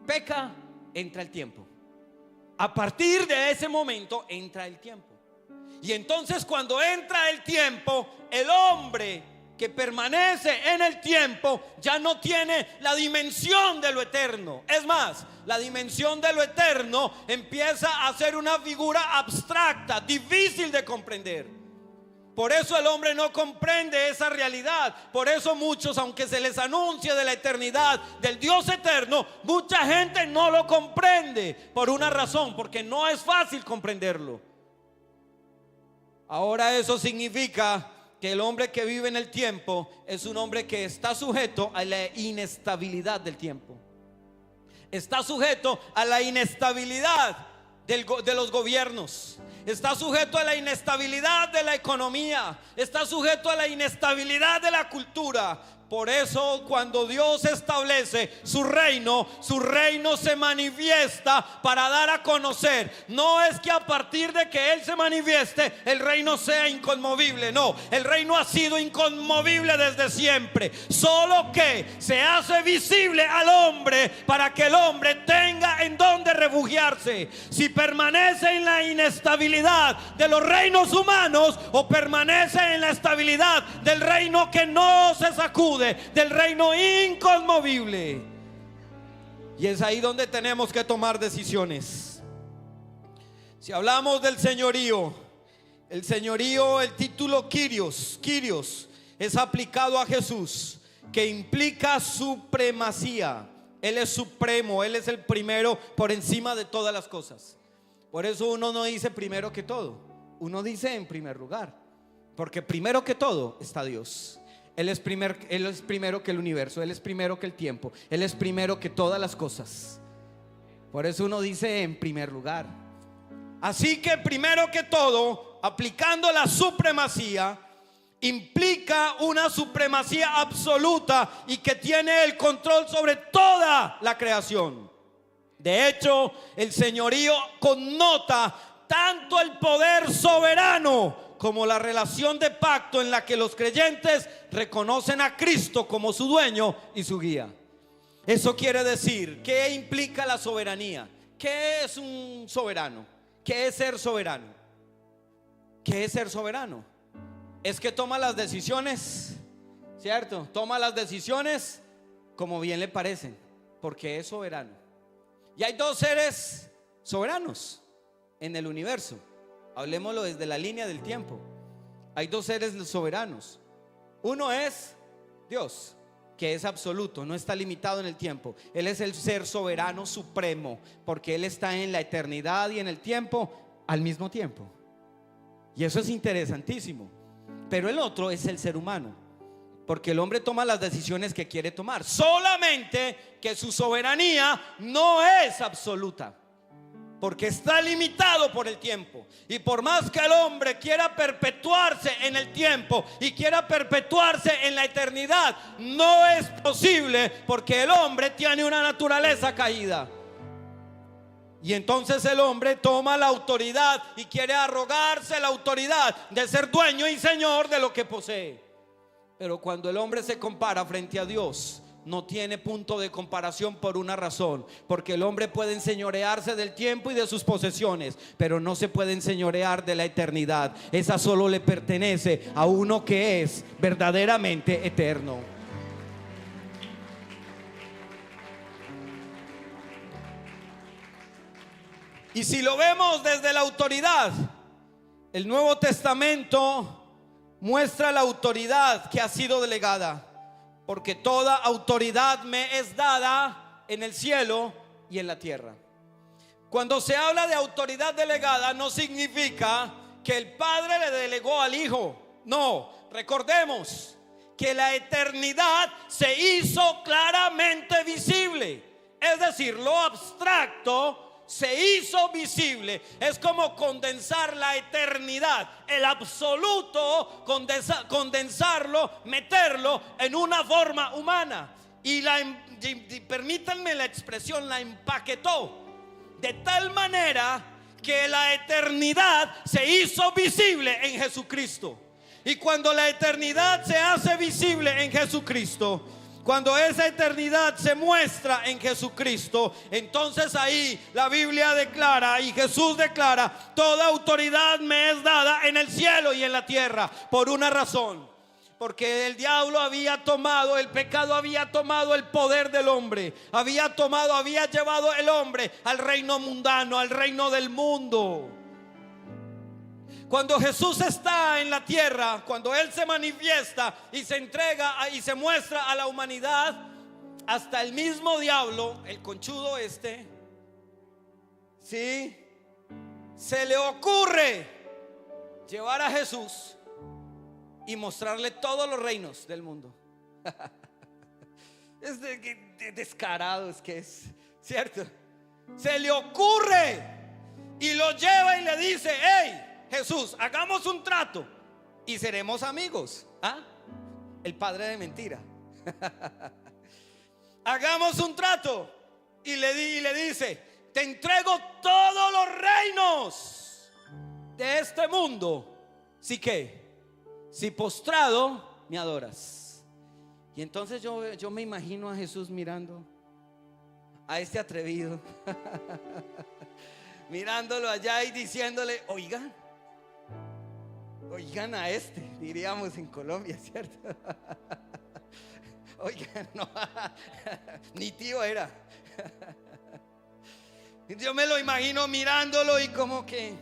peca, entra el tiempo. A partir de ese momento entra el tiempo. Y entonces cuando entra el tiempo, el hombre que permanece en el tiempo ya no tiene la dimensión de lo eterno. Es más, la dimensión de lo eterno empieza a ser una figura abstracta, difícil de comprender. Por eso el hombre no comprende esa realidad. Por eso muchos, aunque se les anuncie de la eternidad, del Dios eterno, mucha gente no lo comprende. Por una razón, porque no es fácil comprenderlo. Ahora eso significa que el hombre que vive en el tiempo es un hombre que está sujeto a la inestabilidad del tiempo. Está sujeto a la inestabilidad de los gobiernos. Está sujeto a la inestabilidad de la economía. Está sujeto a la inestabilidad de la cultura. Por eso cuando Dios establece su reino se manifiesta para dar a conocer. No es que a partir de que Él se manifieste el reino sea inconmovible. No, el reino ha sido inconmovible desde siempre. Solo que se hace visible al hombre para que el hombre tenga en donde refugiarse. Si permanece en la inestabilidad de los reinos humanos o permanece en la estabilidad del reino que no se sacude, del reino inconmovible. Y es ahí donde tenemos que tomar decisiones. Si hablamos del señorío, el título Kyrios es aplicado a Jesús, que implica supremacía. Él es supremo, Él es el primero por encima de todas las cosas. Por eso uno no dice primero que todo, uno dice en primer lugar, porque primero que todo está Dios. Él es primero que el universo, Él es primero que el tiempo, Él es primero que todas las cosas. Por eso uno dice en primer lugar. Así que primero que todo, aplicando la supremacía, implica una supremacía absoluta y que tiene el control sobre toda la creación. De hecho, el señorío connota tanto el poder soberano como la relación de pacto en la que los creyentes reconocen a Cristo como su dueño y su guía. Eso quiere decir, ¿qué implica la soberanía? ¿Qué es un soberano? ¿Qué es ser soberano? ¿Qué es ser soberano? Es que toma las decisiones, ¿cierto? ¿cierto? Toma las decisiones como bien le parecen, porque es soberano. Y hay dos seres soberanos en el universo. Hablemoslo desde la línea del tiempo. Hay dos seres soberanos. Uno es Dios, que es absoluto, no está limitado en el tiempo. Él es el ser soberano supremo, porque Él está en la eternidad y en el tiempo al mismo tiempo. Y eso es interesantísimo. Pero el otro es el ser humano, porque el hombre toma las decisiones que quiere tomar, solamente que su soberanía no es absoluta, porque está limitado por el tiempo. Y por más que el hombre quiera perpetuarse en el tiempo y quiera perpetuarse en la eternidad, no es posible, porque el hombre tiene una naturaleza caída. Y entonces el hombre toma la autoridad y quiere arrogarse la autoridad de ser dueño y señor de lo que posee. Pero cuando el hombre se compara frente a Dios, no tiene punto de comparación por una razón, porque el hombre puede enseñorearse del tiempo y de sus posesiones, pero no se puede enseñorear de la eternidad. Esa solo le pertenece a uno que es verdaderamente eterno. Y si lo vemos desde la autoridad, el Nuevo Testamento muestra la autoridad que ha sido delegada, porque toda autoridad me es dada en el cielo y en la tierra. Cuando se habla de autoridad delegada, no significa que el Padre le delegó al Hijo. No, recordemos que la eternidad se hizo claramente visible. Es decir, lo abstracto se hizo visible. Es como condensar la eternidad, el absoluto, condensarlo, meterlo en una forma humana. Y permítanme la expresión, la empaquetó de tal manera que la eternidad se hizo visible en Jesucristo. Y cuando la eternidad se hace visible en Jesucristo, cuando esa eternidad se muestra en Jesucristo, entonces ahí la Biblia declara y Jesús declara: toda autoridad me es dada en el cielo y en la tierra. Por una razón, porque el diablo había tomado, el pecado había tomado el poder del hombre, había llevado el hombre al reino mundano, al reino del mundo. Cuando Jesús está en la tierra, cuando Él se manifiesta y se entrega y se muestra a la humanidad, hasta el mismo diablo, el conchudo ¿sí? Se le ocurre llevar a Jesús y mostrarle todos los reinos del mundo. Es descarado, es que es, ¿cierto? Se le ocurre y lo lleva y le dice: hey, Jesús, hagamos un trato y seremos amigos. ¿Ah? El padre de mentira. Hagamos un trato y le dice: te entrego todos los reinos de este mundo, si postrado me adoras. Y entonces yo me imagino a Jesús mirando a este atrevido, mirándolo allá y diciéndole: oigan a este, diríamos en Colombia, ¿cierto? Oigan, no, ni tío era. Yo me lo imagino mirándolo y como que: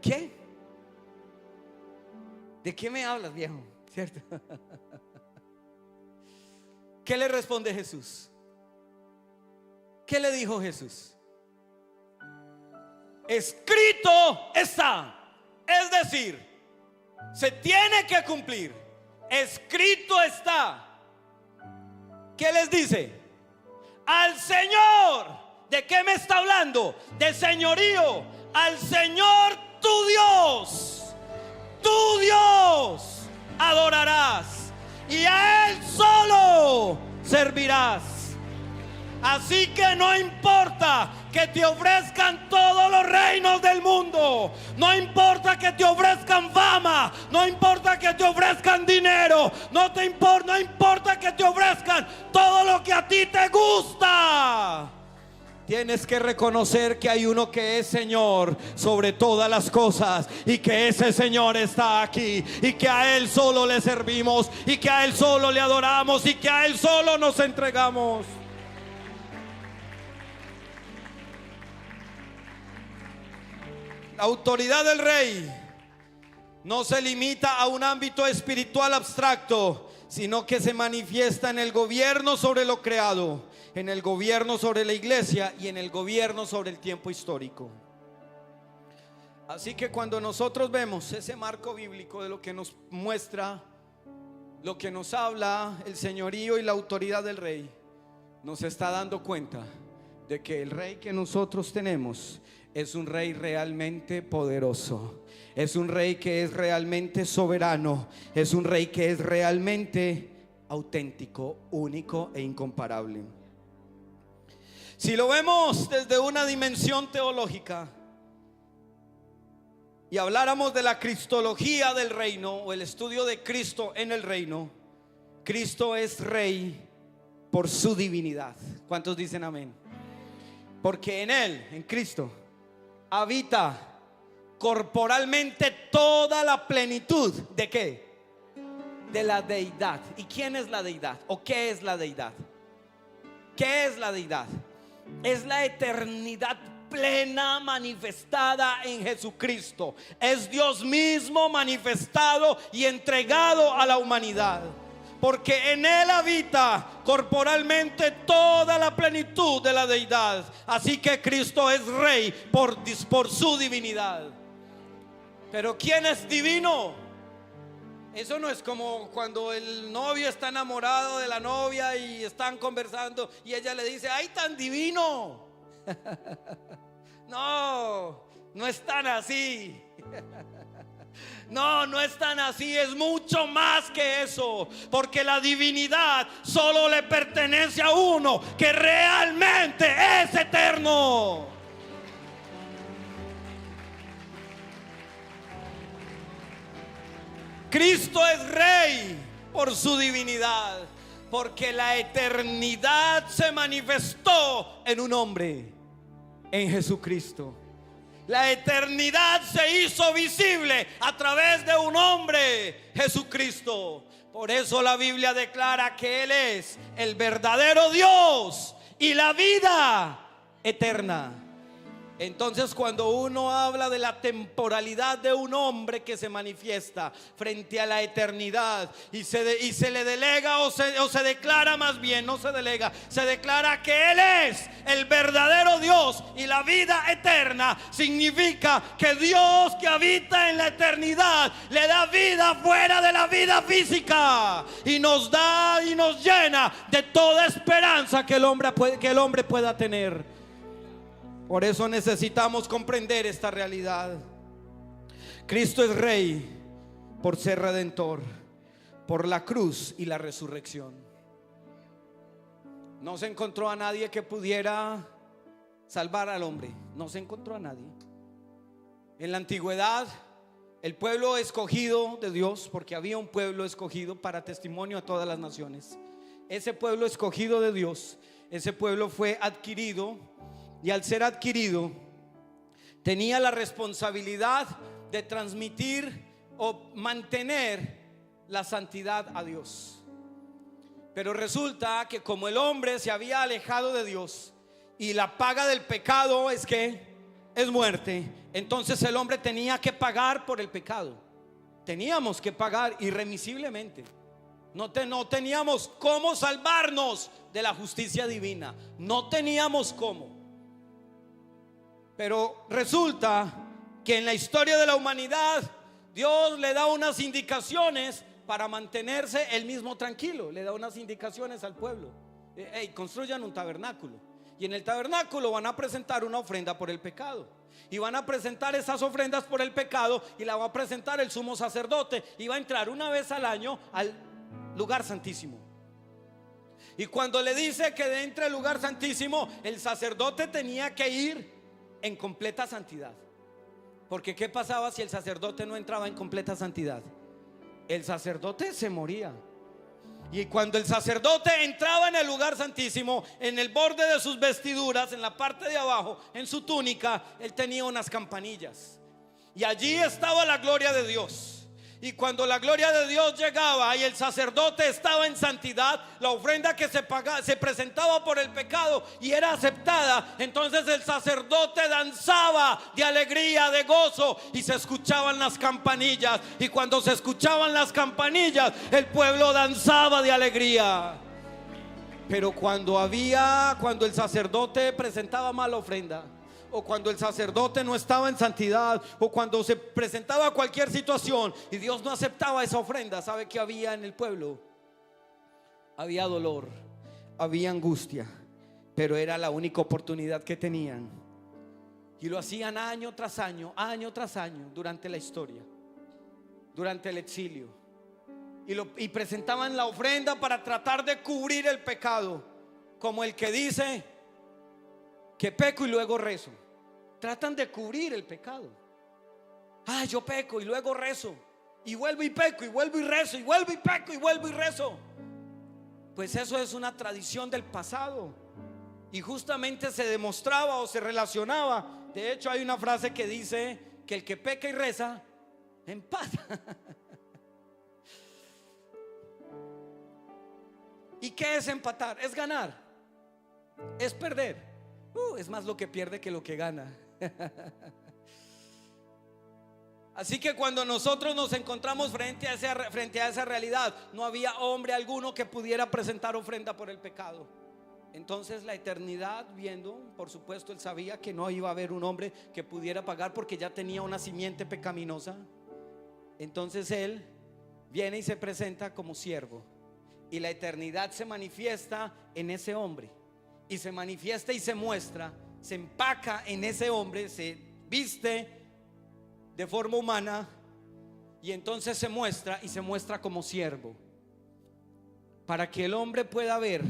¿qué? ¿De qué me hablas, viejo? ¿Cierto? ¿Qué le responde Jesús? ¿Qué le dijo Jesús? Escrito está. Es decir, se tiene que cumplir. Escrito está. ¿Qué les dice? Al Señor. ¿De qué me está hablando? De señorío. Al Señor tu Dios adorarás, y a Él solo servirás. Así que no importa que te ofrezcan todos los reinos del mundo, no importa que te ofrezcan fama, no importa que te ofrezcan dinero, no importa que te ofrezcan todo lo que a ti te gusta. Tienes que reconocer que hay uno que es Señor sobre todas las cosas y que ese Señor está aquí y que a Él solo le servimos y que a Él solo le adoramos y que a Él solo nos entregamos. La autoridad del rey no se limita a un ámbito espiritual abstracto, sino que se manifiesta en el gobierno sobre lo creado, en el gobierno sobre la iglesia y en el gobierno sobre el tiempo histórico. Así que cuando nosotros vemos ese marco bíblico de lo que nos muestra, lo que nos habla el señorío y la autoridad del rey, nos está dando cuenta de que el rey que nosotros tenemos es un rey realmente poderoso, es un rey que es realmente soberano, es un rey que es realmente auténtico, único e incomparable. Si lo vemos desde una dimensión teológica y habláramos de la cristología del reino o el estudio de Cristo en el reino, Cristo es rey por su divinidad. ¿Cuántos dicen amén? Porque en Él, en Cristo, habita corporalmente toda la plenitud ¿de qué? De la deidad. ¿Y quién es la deidad? ¿O qué es la deidad? ¿Qué es la deidad? Es la eternidad plena manifestada en Jesucristo. Es Dios mismo manifestado y entregado a la humanidad, porque en Él habita corporalmente toda la plenitud de la deidad. Así que Cristo es rey por su divinidad. Pero ¿quién es divino? Eso no es como cuando el novio está enamorado de la novia y están conversando y ella le dice: ¡ay, tan divino! No, no es tan así. No, no es tan así, es mucho más que eso, porque la divinidad solo le pertenece a uno que realmente es eterno. Cristo es rey por su divinidad, porque la eternidad se manifestó en un hombre, en Jesucristo. La eternidad se hizo visible a través de un hombre, Jesucristo. Por eso la Biblia declara que Él es el verdadero Dios y la vida eterna. Entonces, cuando uno habla de la temporalidad de un hombre que se manifiesta frente a la eternidad y se le delega o se declara, más bien, no se delega, se declara que Él es el verdadero Dios y la vida eterna, significa que Dios que habita en la eternidad le da vida fuera de la vida física y nos da y nos llena de toda esperanza que el hombre pueda tener. Por eso necesitamos comprender esta realidad. Cristo es rey por ser redentor, por la cruz y la resurrección. No se encontró a nadie que pudiera salvar al hombre. No se encontró a nadie. En la antigüedad, el pueblo escogido de Dios, porque había un pueblo escogido para testimonio a todas las naciones. Ese pueblo escogido de Dios, ese pueblo fue adquirido. Y al ser adquirido, tenía la responsabilidad de transmitir o mantener la santidad a Dios. Pero resulta que como el hombre se había alejado de Dios y la paga del pecado es muerte, entonces el hombre tenía que pagar por el pecado. Teníamos que pagar irremisiblemente. No teníamos cómo salvarnos de la justicia divina. No teníamos cómo. Pero resulta que en la historia de la humanidad Dios le da unas indicaciones para mantenerse él mismo tranquilo. Le da unas indicaciones al pueblo: construyan un tabernáculo, y en el tabernáculo van a presentar una ofrenda por el pecado, y van a presentar esas ofrendas por el pecado, y la va a presentar el sumo sacerdote, y va a entrar una vez al año al lugar santísimo. Y cuando le dice que entre al lugar santísimo, el sacerdote tenía que ir en completa santidad. Porque ¿qué pasaba si el sacerdote no entraba en completa santidad? El sacerdote se moría. Y cuando el sacerdote entraba en el lugar santísimo, en el borde de sus vestiduras, en la parte de abajo, en su túnica, él tenía unas campanillas. Y allí estaba la gloria de Dios. Y cuando la gloria de Dios llegaba y el sacerdote estaba en santidad, la ofrenda que se presentaba por el pecado y era aceptada, entonces el sacerdote danzaba de alegría, de gozo, y se escuchaban las campanillas. Y cuando se escuchaban las campanillas, el pueblo danzaba de alegría. Pero cuando el sacerdote presentaba mala ofrenda, o cuando el sacerdote no estaba en santidad, o cuando se presentaba cualquier situación y Dios no aceptaba esa ofrenda, ¿sabe qué había en el pueblo? Había dolor, había angustia, pero era la única oportunidad que tenían. Y lo hacían año tras año durante la historia, durante el exilio. Y presentaban la ofrenda para tratar de cubrir el pecado, como el que dice que peco y luego rezo. Tratan de cubrir el pecado. Yo peco y luego rezo, y vuelvo y peco y vuelvo y rezo, y vuelvo y peco y vuelvo y rezo. Pues eso es una tradición del pasado, y justamente se demostraba o se relacionaba. De hecho, hay una frase que dice que el que peca y reza empata. ¿Y qué es empatar? Es ganar, es perder. Es más lo que pierde que lo que gana. Así que cuando nosotros nos encontramos frente a esa realidad, no había hombre alguno que pudiera presentar ofrenda por el pecado. Entonces la eternidad viendo, por supuesto él sabía que no iba a haber un hombre que pudiera pagar, porque ya tenía una simiente pecaminosa. Entonces él viene y se presenta como siervo, y la eternidad se manifiesta en ese hombre. Y se manifiesta y se muestra, se empaca en ese hombre, se viste de forma humana, y entonces se muestra como siervo, para que el hombre pueda ver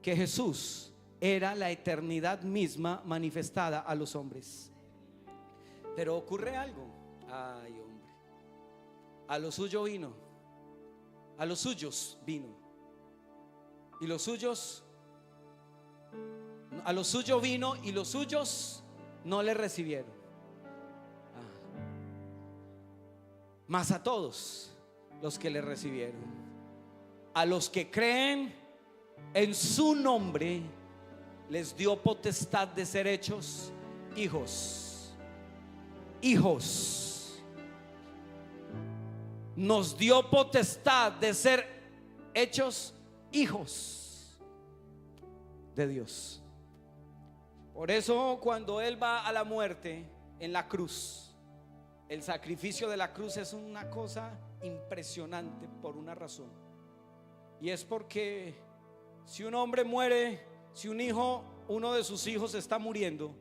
que Jesús era la eternidad misma manifestada a los hombres. Pero ocurre algo. Ay, hombre, a lo suyo vino, a los suyos vino, y los suyos, a lo suyo vino y los suyos no le recibieron. Mas a todos los que le recibieron, a los que creen en su nombre, les dio potestad de ser hechos hijos. Nos dio potestad de ser hechos hijos de Dios. Por eso cuando Él va a la muerte en la cruz, el sacrificio de la cruz es una cosa impresionante por una razón. Y es porque si un hombre muere, si uno de sus hijos está muriendo,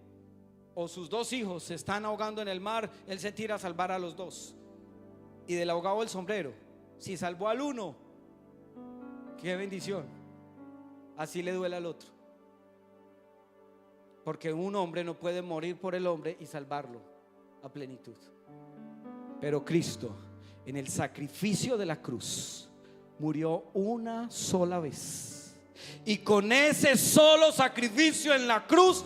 o sus dos hijos se están ahogando en el mar, Él se tira a salvar a los dos. Y del ahogado el sombrero. Si salvó al uno, qué bendición. Así le duele al otro, porque un hombre no puede morir por el hombre y salvarlo a plenitud. Pero Cristo, en el sacrificio de la cruz, murió una sola vez, y con ese solo sacrificio en la cruz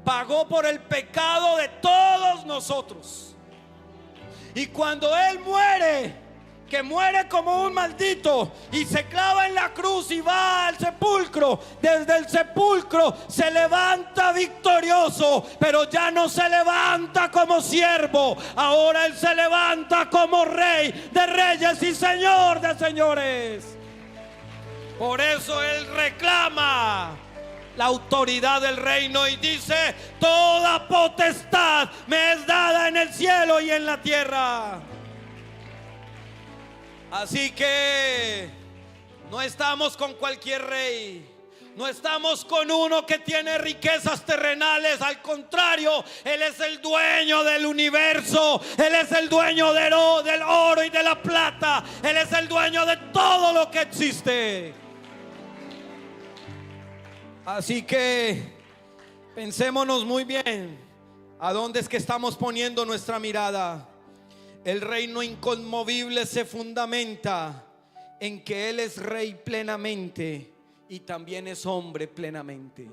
pagó por el pecado de todos nosotros. Y cuando Él muere, que muere como un maldito y se clava en la cruz y va al sepulcro, desde el sepulcro se levanta victorioso, pero ya no se levanta como siervo, ahora Él se levanta como Rey de reyes y Señor de señores. Por eso Él reclama la autoridad del reino y dice: toda potestad me es dada en el cielo y en la tierra. Así que no estamos con cualquier rey, no estamos con uno que tiene riquezas terrenales. Al contrario, Él es el dueño del universo, Él es el dueño del oro y de la plata, Él es el dueño de todo lo que existe. Así que pensémonos muy bien a dónde es que estamos poniendo nuestra mirada. El reino inconmovible se fundamenta en que Él es rey plenamente y también es hombre plenamente,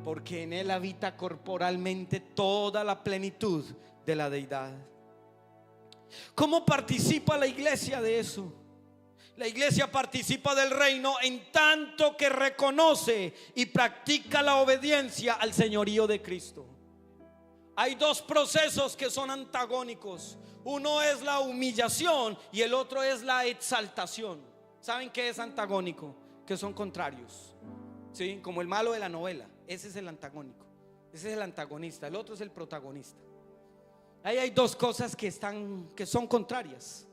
porque en Él habita corporalmente toda la plenitud de la deidad. ¿Cómo participa la iglesia de eso? La iglesia participa del reino en tanto que reconoce y practica la obediencia al señorío de Cristo. Hay dos procesos que son antagónicos. Uno es la humillación y el otro es la exaltación. ¿Saben qué es antagónico? Que son contrarios, ¿sí? Como el malo de la novela. Ese es el antagónico, ese es el antagonista, el otro es el protagonista. Ahí hay dos cosas que son contrarias.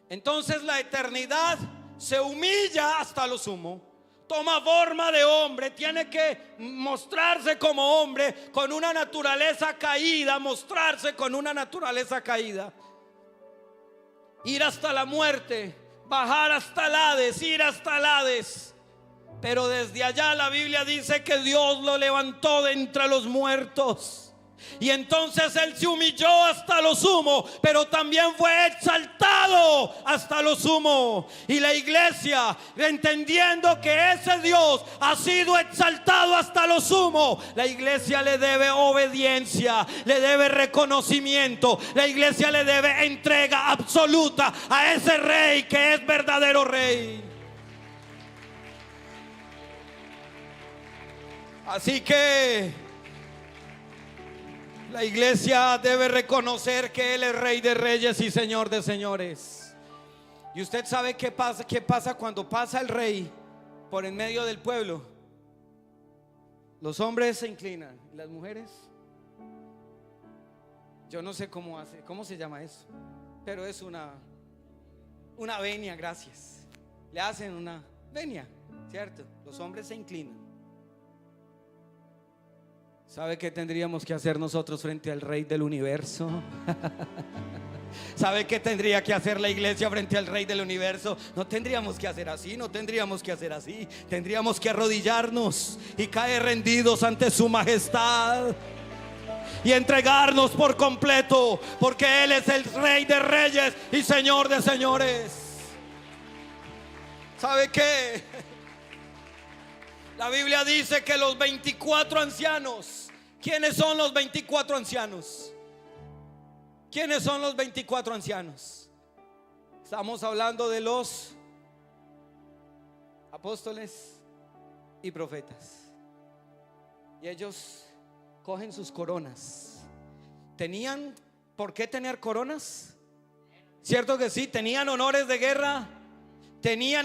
Entonces la eternidad se humilla hasta lo sumo, toma forma de hombre, tiene que mostrarse como hombre con una naturaleza caída, mostrarse con una naturaleza caída, ir hasta la muerte, bajar hasta el Hades, ir hasta el Hades. Pero desde allá la Biblia dice que Dios lo levantó de entre los muertos. Y entonces Él se humilló hasta lo sumo, pero también fue exaltado hasta lo sumo. Y la iglesia, entendiendo que ese Dios ha sido exaltado hasta lo sumo, la iglesia le debe obediencia, le debe reconocimiento, la iglesia le debe entrega absoluta a ese rey que es verdadero rey. Así que la iglesia debe reconocer que Él es Rey de Reyes y Señor de Señores. Y usted sabe qué pasa cuando pasa el Rey por en medio del pueblo. Los hombres se inclinan, las mujeres, yo no sé cómo se llama eso, pero es una venia, gracias. Le hacen una venia, ¿cierto? Los hombres se inclinan. ¿Sabe qué tendríamos que hacer nosotros frente al Rey del universo? ¿Sabe qué tendría que hacer la iglesia frente al Rey del universo? No tendríamos que hacer así, no tendríamos que hacer así. Tendríamos que arrodillarnos y caer rendidos ante su majestad y entregarnos por completo, porque Él es el Rey de Reyes y Señor de Señores. ¿Sabe qué? La Biblia dice que los 24 ancianos, ¿quiénes son los 24 ancianos? ¿Quiénes son los 24 ancianos? Estamos hablando de los apóstoles y profetas. Y ellos cogen sus coronas. ¿Tenían por qué tener coronas? ¿Cierto que sí? ¿Tenían honores de guerra?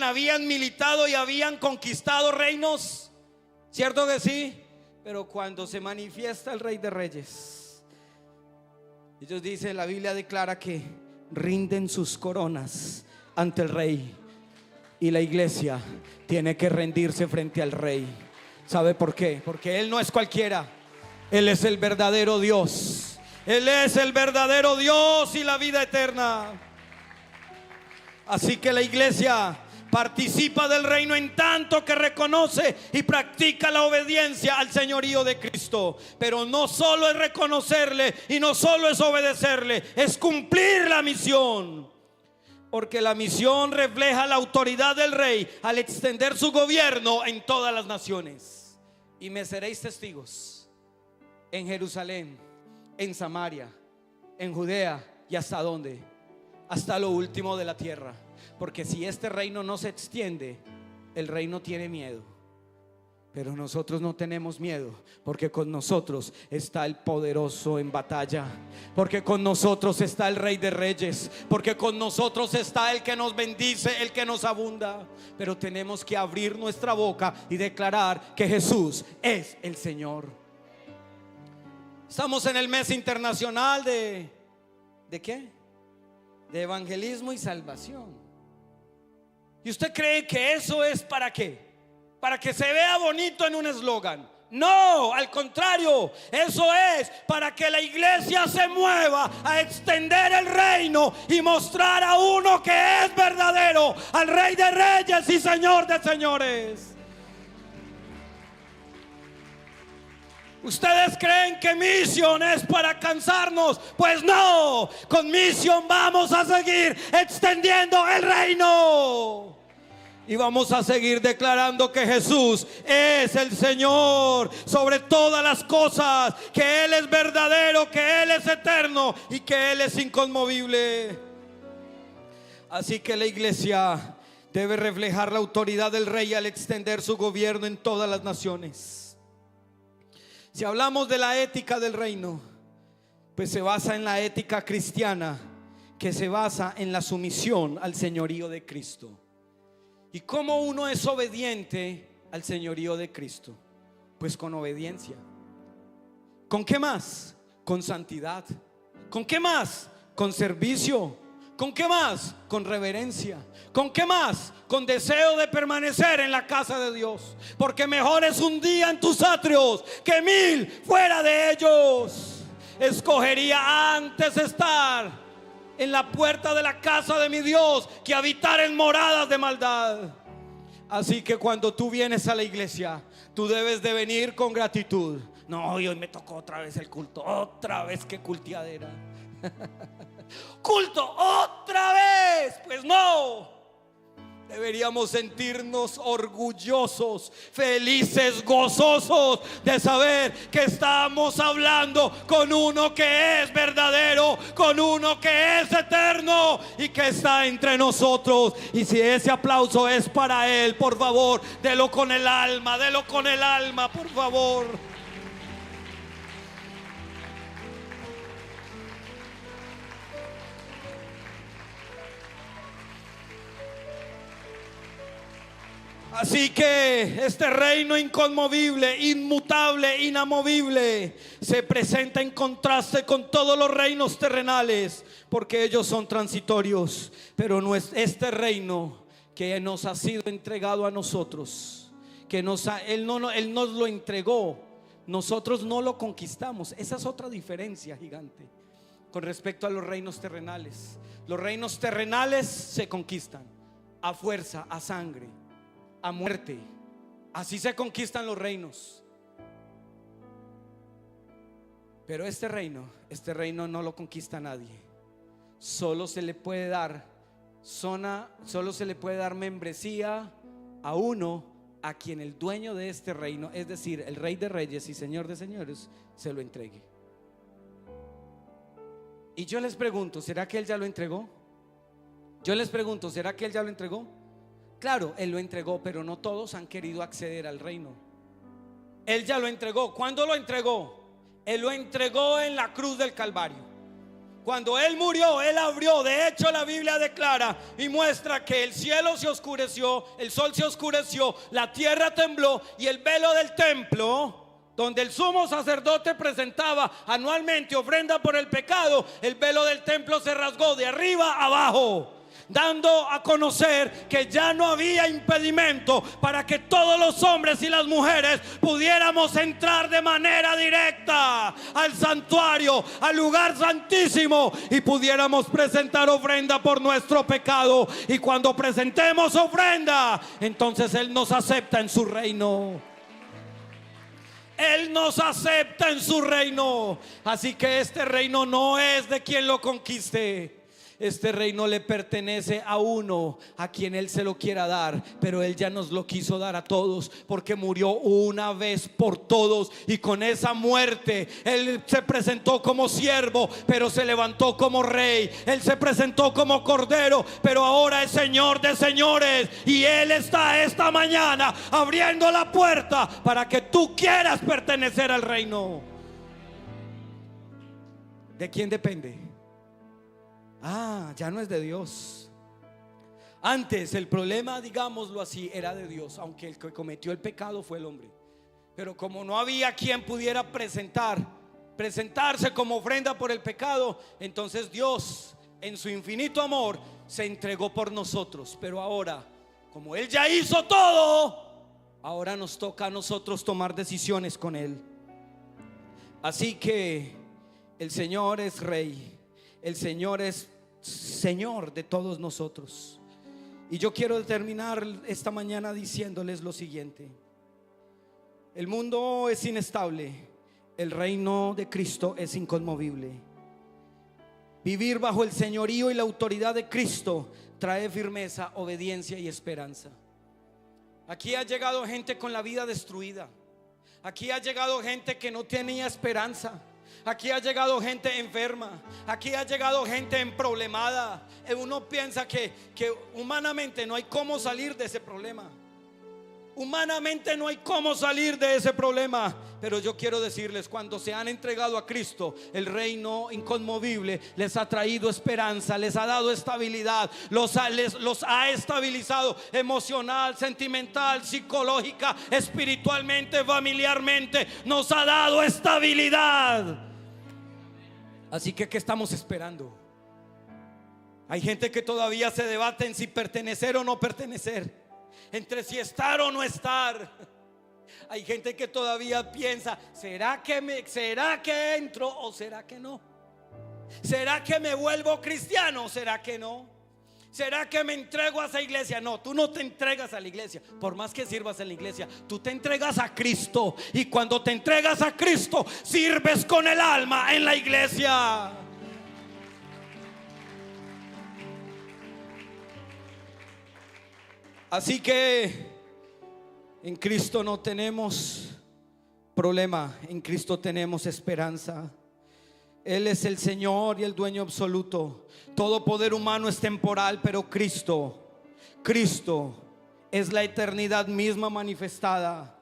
Habían militado y habían conquistado reinos, ¿cierto que sí? Pero cuando se manifiesta el Rey de Reyes, ellos dicen, la Biblia declara que rinden sus coronas ante el Rey. Y la iglesia tiene que rendirse frente al Rey. ¿Sabe por qué? Porque Él no es cualquiera. Él es el verdadero Dios. Él es el verdadero Dios y la vida eterna. Así que la iglesia participa del reino en tanto que reconoce y practica la obediencia al señorío de Cristo. Pero no solo es reconocerle y no solo es obedecerle, es cumplir la misión. Porque la misión refleja la autoridad del rey al extender su gobierno en todas las naciones. Y me seréis testigos en Jerusalén, en Samaria, en Judea y hasta dónde, hasta lo último de la tierra. Porque si este reino no se extiende, el reino tiene miedo. Pero nosotros no tenemos miedo, porque con nosotros está el poderoso en batalla, porque con nosotros está el Rey de Reyes, porque con nosotros está el que nos bendice, el que nos abunda. Pero tenemos que abrir nuestra boca y declarar que Jesús es el Señor. Estamos en el mes internacional ¿de qué? De evangelismo y salvación. ¿Y usted cree que eso es para qué? Para que se vea bonito en un eslogan. No, al contrario, eso es para que la iglesia se mueva a extender el reino y mostrar a uno que es verdadero, al Rey de Reyes y Señor de Señores. ¿Ustedes creen que misión es para cansarnos? Pues no, con misión vamos a seguir extendiendo el reino. Y vamos a seguir declarando que Jesús es el Señor sobre todas las cosas, que Él es verdadero, que Él es eterno y que Él es inconmovible. Así que la iglesia debe reflejar la autoridad del Rey al extender su gobierno en todas las naciones. Si hablamos de la ética del reino, pues se basa en la ética cristiana, que se basa en la sumisión al señorío de Cristo. ¿Y cómo uno es obediente al señorío de Cristo? Pues con obediencia. ¿Con qué más? Con santidad. ¿Con qué más? Con servicio. ¿Con qué más? Con reverencia. ¿Con qué más? Con deseo de permanecer en la casa de Dios. Porque mejor es un día en tus atrios que 1000 fuera de ellos. Escogería antes estar en la puerta de la casa de mi Dios que habitar en moradas de maldad. Así que cuando tú vienes a la iglesia, tú debes de venir con gratitud. No, hoy me tocó otra vez el culto. Otra vez, qué cultiadera. Culto otra vez. Pues no, deberíamos sentirnos orgullosos, felices, gozosos de saber que estamos hablando con uno que es verdadero, con uno que es eterno y que está entre nosotros. Y si ese aplauso es para Él, por favor, delo con el alma, por favor. Así que este reino inconmovible, inmutable, inamovible, se presenta en contraste con todos los reinos terrenales, porque ellos son transitorios. Pero no es este reino que nos ha sido entregado a nosotros, que Él nos lo entregó, nosotros no lo conquistamos. Esa es otra diferencia gigante con respecto a los reinos terrenales. Los reinos terrenales se conquistan a fuerza, a sangre, a muerte. Así se conquistan los reinos. Pero este reino no lo conquista nadie. Solo se le puede dar membresía a uno a quien el dueño de este reino, es decir, el Rey de Reyes y Señor de Señores, se lo entregue. Y yo les pregunto, ¿será que Él ya lo entregó? Claro, Él lo entregó, pero no todos han querido acceder al reino. Él ya lo entregó. ¿Cuándo lo entregó? Él lo entregó en la cruz del Calvario. Cuando Él murió, Él abrió. De hecho, la Biblia declara y muestra que el cielo se oscureció, el sol se oscureció, la tierra tembló y el velo del templo, donde el sumo sacerdote presentaba anualmente ofrenda por el pecado, el velo del templo se rasgó de arriba a abajo, dando a conocer que ya no había impedimento para que todos los hombres y las mujeres pudiéramos entrar de manera directa al santuario, al lugar santísimo, y pudiéramos presentar ofrenda por nuestro pecado. Y cuando presentemos ofrenda, entonces Él nos acepta en su reino. Él nos acepta en su reino. Así que este reino no es de quien lo conquiste. Este reino le pertenece a uno a quien Él se lo quiera dar, pero Él ya nos lo quiso dar a todos, porque murió una vez por todos, y con esa muerte Él se presentó como siervo, pero se levantó como rey. Él se presentó como cordero, pero ahora es Señor de señores, y Él está esta mañana abriendo la puerta para que tú quieras pertenecer al reino. ¿De quién depende? Ya no es de Dios. Antes el problema, digámoslo así, era de Dios, aunque el que cometió el pecado fue el hombre. Pero como no había quien pudiera presentarse como ofrenda por el pecado, entonces Dios, en su infinito amor, se entregó por nosotros. Pero ahora, como Él ya hizo todo, ahora nos toca a nosotros tomar decisiones con Él. Así que el Señor es Rey, el Señor es Señor de todos nosotros. Y yo quiero terminar esta mañana diciéndoles lo siguiente: el mundo es inestable, el reino de Cristo es inconmovible. Vivir bajo el señorío y la autoridad de Cristo trae firmeza, obediencia y esperanza. Aquí ha llegado gente con la vida destruida. Aquí ha llegado gente que no tenía esperanza. Aquí ha llegado gente enferma. Aquí ha llegado gente emproblemada. Uno piensa que humanamente no hay cómo salir de ese problema. Humanamente no hay cómo salir de ese problema. Pero yo quiero decirles, cuando se han entregado a Cristo, el reino inconmovible les ha traído esperanza, les ha dado estabilidad, los ha estabilizado emocional, sentimental, psicológica, espiritualmente, familiarmente. Nos ha dado estabilidad. Así que ¿qué estamos esperando? Hay gente que todavía se debate en si pertenecer o no pertenecer, entre si estar o no estar. Hay gente que todavía piensa, ¿será que entro o será que no? ¿Será que me vuelvo cristiano o será que no? ¿Será que me entrego a esa iglesia? No, tú no te entregas a la iglesia, por más que sirvas en la iglesia. Tú te entregas a Cristo, y cuando te entregas a Cristo, sirves con el alma en la iglesia. Así que en Cristo no tenemos problema, en Cristo tenemos esperanza. Él es el Señor y el dueño absoluto. Todo poder humano es temporal, pero Cristo es la eternidad misma manifestada.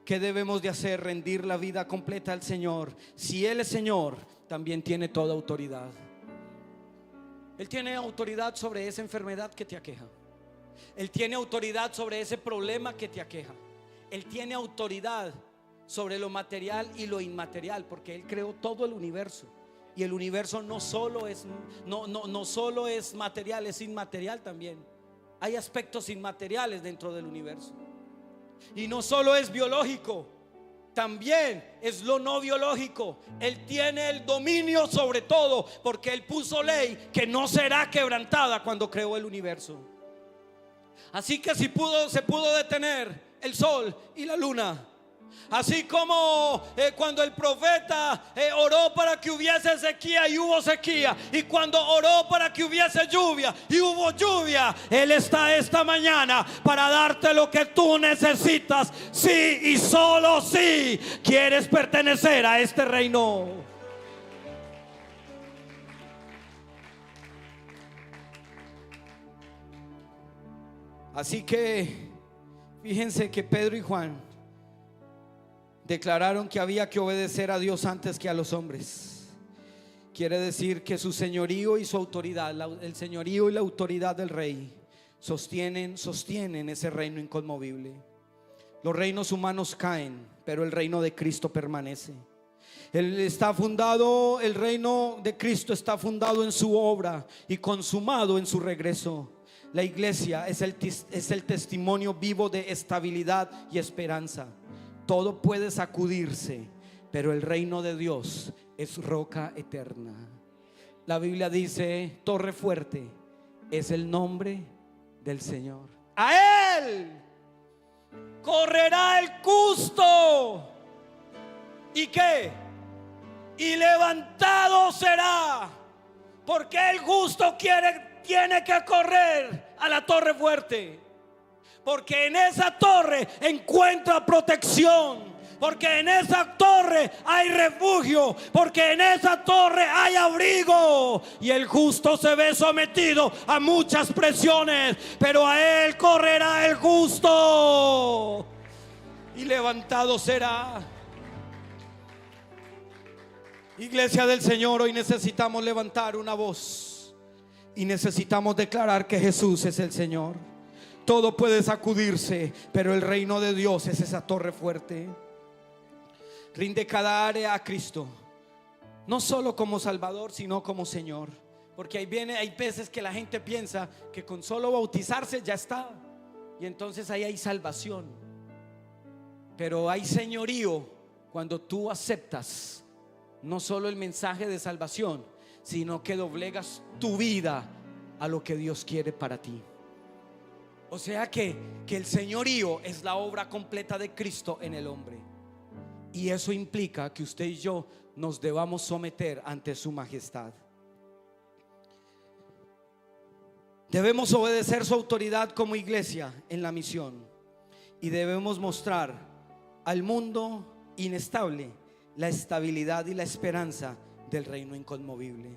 ¿Qué debemos de hacer? Rendir la vida completa al Señor. Si Él es Señor, también tiene toda autoridad. Él tiene autoridad sobre esa enfermedad que te aqueja. Él tiene autoridad sobre ese problema que te aqueja. Él tiene autoridad sobre lo material y lo inmaterial, porque Él creó todo el universo. Y el universo no solo es material, es inmaterial también. Hay aspectos inmateriales dentro del universo. Y no solo es biológico, también es lo no biológico. Él tiene el dominio sobre todo, porque Él puso ley que no será quebrantada cuando creó el universo. Así que se pudo detener el sol y la luna. Así como cuando el profeta oró para que hubiese sequía y hubo sequía, y cuando oró para que hubiese lluvia y hubo lluvia, Él está esta mañana para darte lo que tú necesitas. Sí, y solo si quieres pertenecer a este reino. Así que fíjense que Pedro y Juan declararon que había que obedecer a Dios antes que a los hombres. Quiere decir que su señorío y su autoridad, el señorío y la autoridad del rey, sostienen ese reino inconmovible. Los reinos humanos caen, pero el reino de Cristo permanece. El reino de Cristo está fundado en su obra y consumado en su regreso. La iglesia es el testimonio vivo de estabilidad y esperanza. Todo puede sacudirse, pero el reino de Dios es roca eterna. La Biblia dice: torre fuerte es el nombre del Señor. A Él correrá el justo. ¿Y qué? Y levantado será. Porque el justo tiene que correr a la torre fuerte, porque en esa torre encuentra protección, porque en esa torre hay refugio, porque en esa torre hay abrigo. Y el justo se ve sometido a muchas presiones, pero a él correrá el justo y levantado será. Iglesia del Señor, hoy necesitamos levantar una voz y necesitamos declarar que Jesús es el Señor. Todo puede sacudirse, pero el reino de Dios es esa torre fuerte. Rinde cada área a Cristo, no solo como Salvador, sino como Señor. Porque hay veces que la gente piensa que con solo bautizarse ya está, y entonces ahí hay salvación. Pero hay señorío cuando tú aceptas no solo el mensaje de salvación, sino que doblegas tu vida a lo que Dios quiere para ti. O sea que el señorío es la obra completa de Cristo en el hombre. Y eso implica que usted y yo nos debamos someter ante su majestad. Debemos obedecer su autoridad como iglesia en la misión. Y debemos mostrar al mundo inestable la estabilidad y la esperanza del reino inconmovible.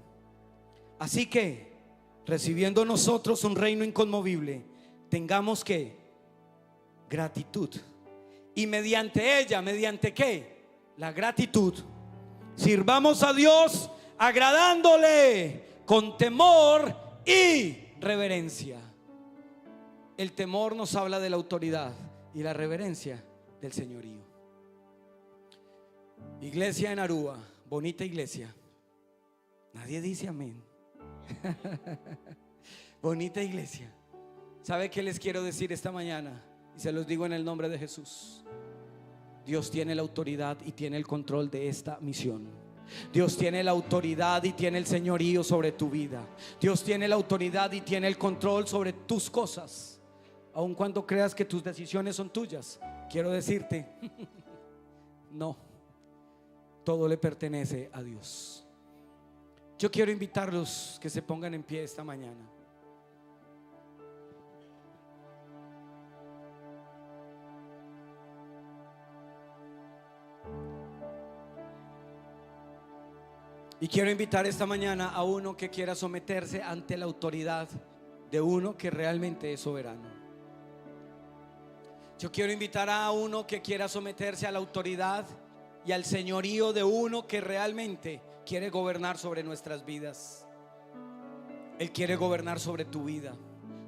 Así que, recibiendo nosotros un reino inconmovible, tengamos que gratitud. Y mediante ella, ¿mediante qué? La gratitud. Sirvamos a Dios agradándole con temor y reverencia. El temor nos habla de la autoridad y la reverencia del señorío. Iglesia en Aruba, bonita iglesia. Nadie dice amén. Bonita iglesia. ¿Sabe qué les quiero decir esta mañana? Y se los digo en el nombre de Jesús. Dios tiene la autoridad y tiene el control de esta misión. Dios tiene la autoridad y tiene el señorío sobre tu vida. Dios tiene la autoridad y tiene el control sobre tus cosas. Aun cuando creas que tus decisiones son tuyas, quiero decirte, no, todo le pertenece a Dios. Yo quiero invitarlos que se pongan en pie esta mañana. Y quiero invitar esta mañana a uno que quiera someterse ante la autoridad de uno que realmente es soberano. Yo quiero invitar a uno que quiera someterse a la autoridad y al señorío de uno que realmente quiere gobernar sobre nuestras vidas. Él quiere gobernar sobre tu vida,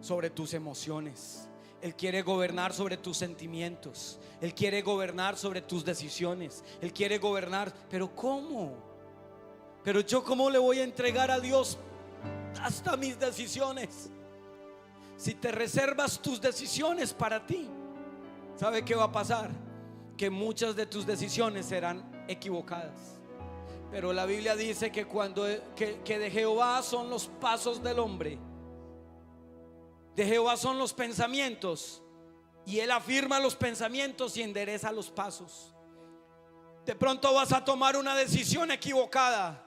sobre tus emociones. Él quiere gobernar sobre tus sentimientos. Él quiere gobernar sobre tus decisiones. Él quiere gobernar, pero ¿cómo? Pero yo, ¿cómo le voy a entregar a Dios hasta mis decisiones? Si te reservas tus decisiones para ti, ¿sabe qué va a pasar? Que muchas de tus decisiones serán equivocadas. Pero la Biblia dice que que de Jehová son los pasos del hombre, de Jehová son los pensamientos, y Él afirma los pensamientos y endereza los pasos. De pronto vas a tomar una decisión equivocada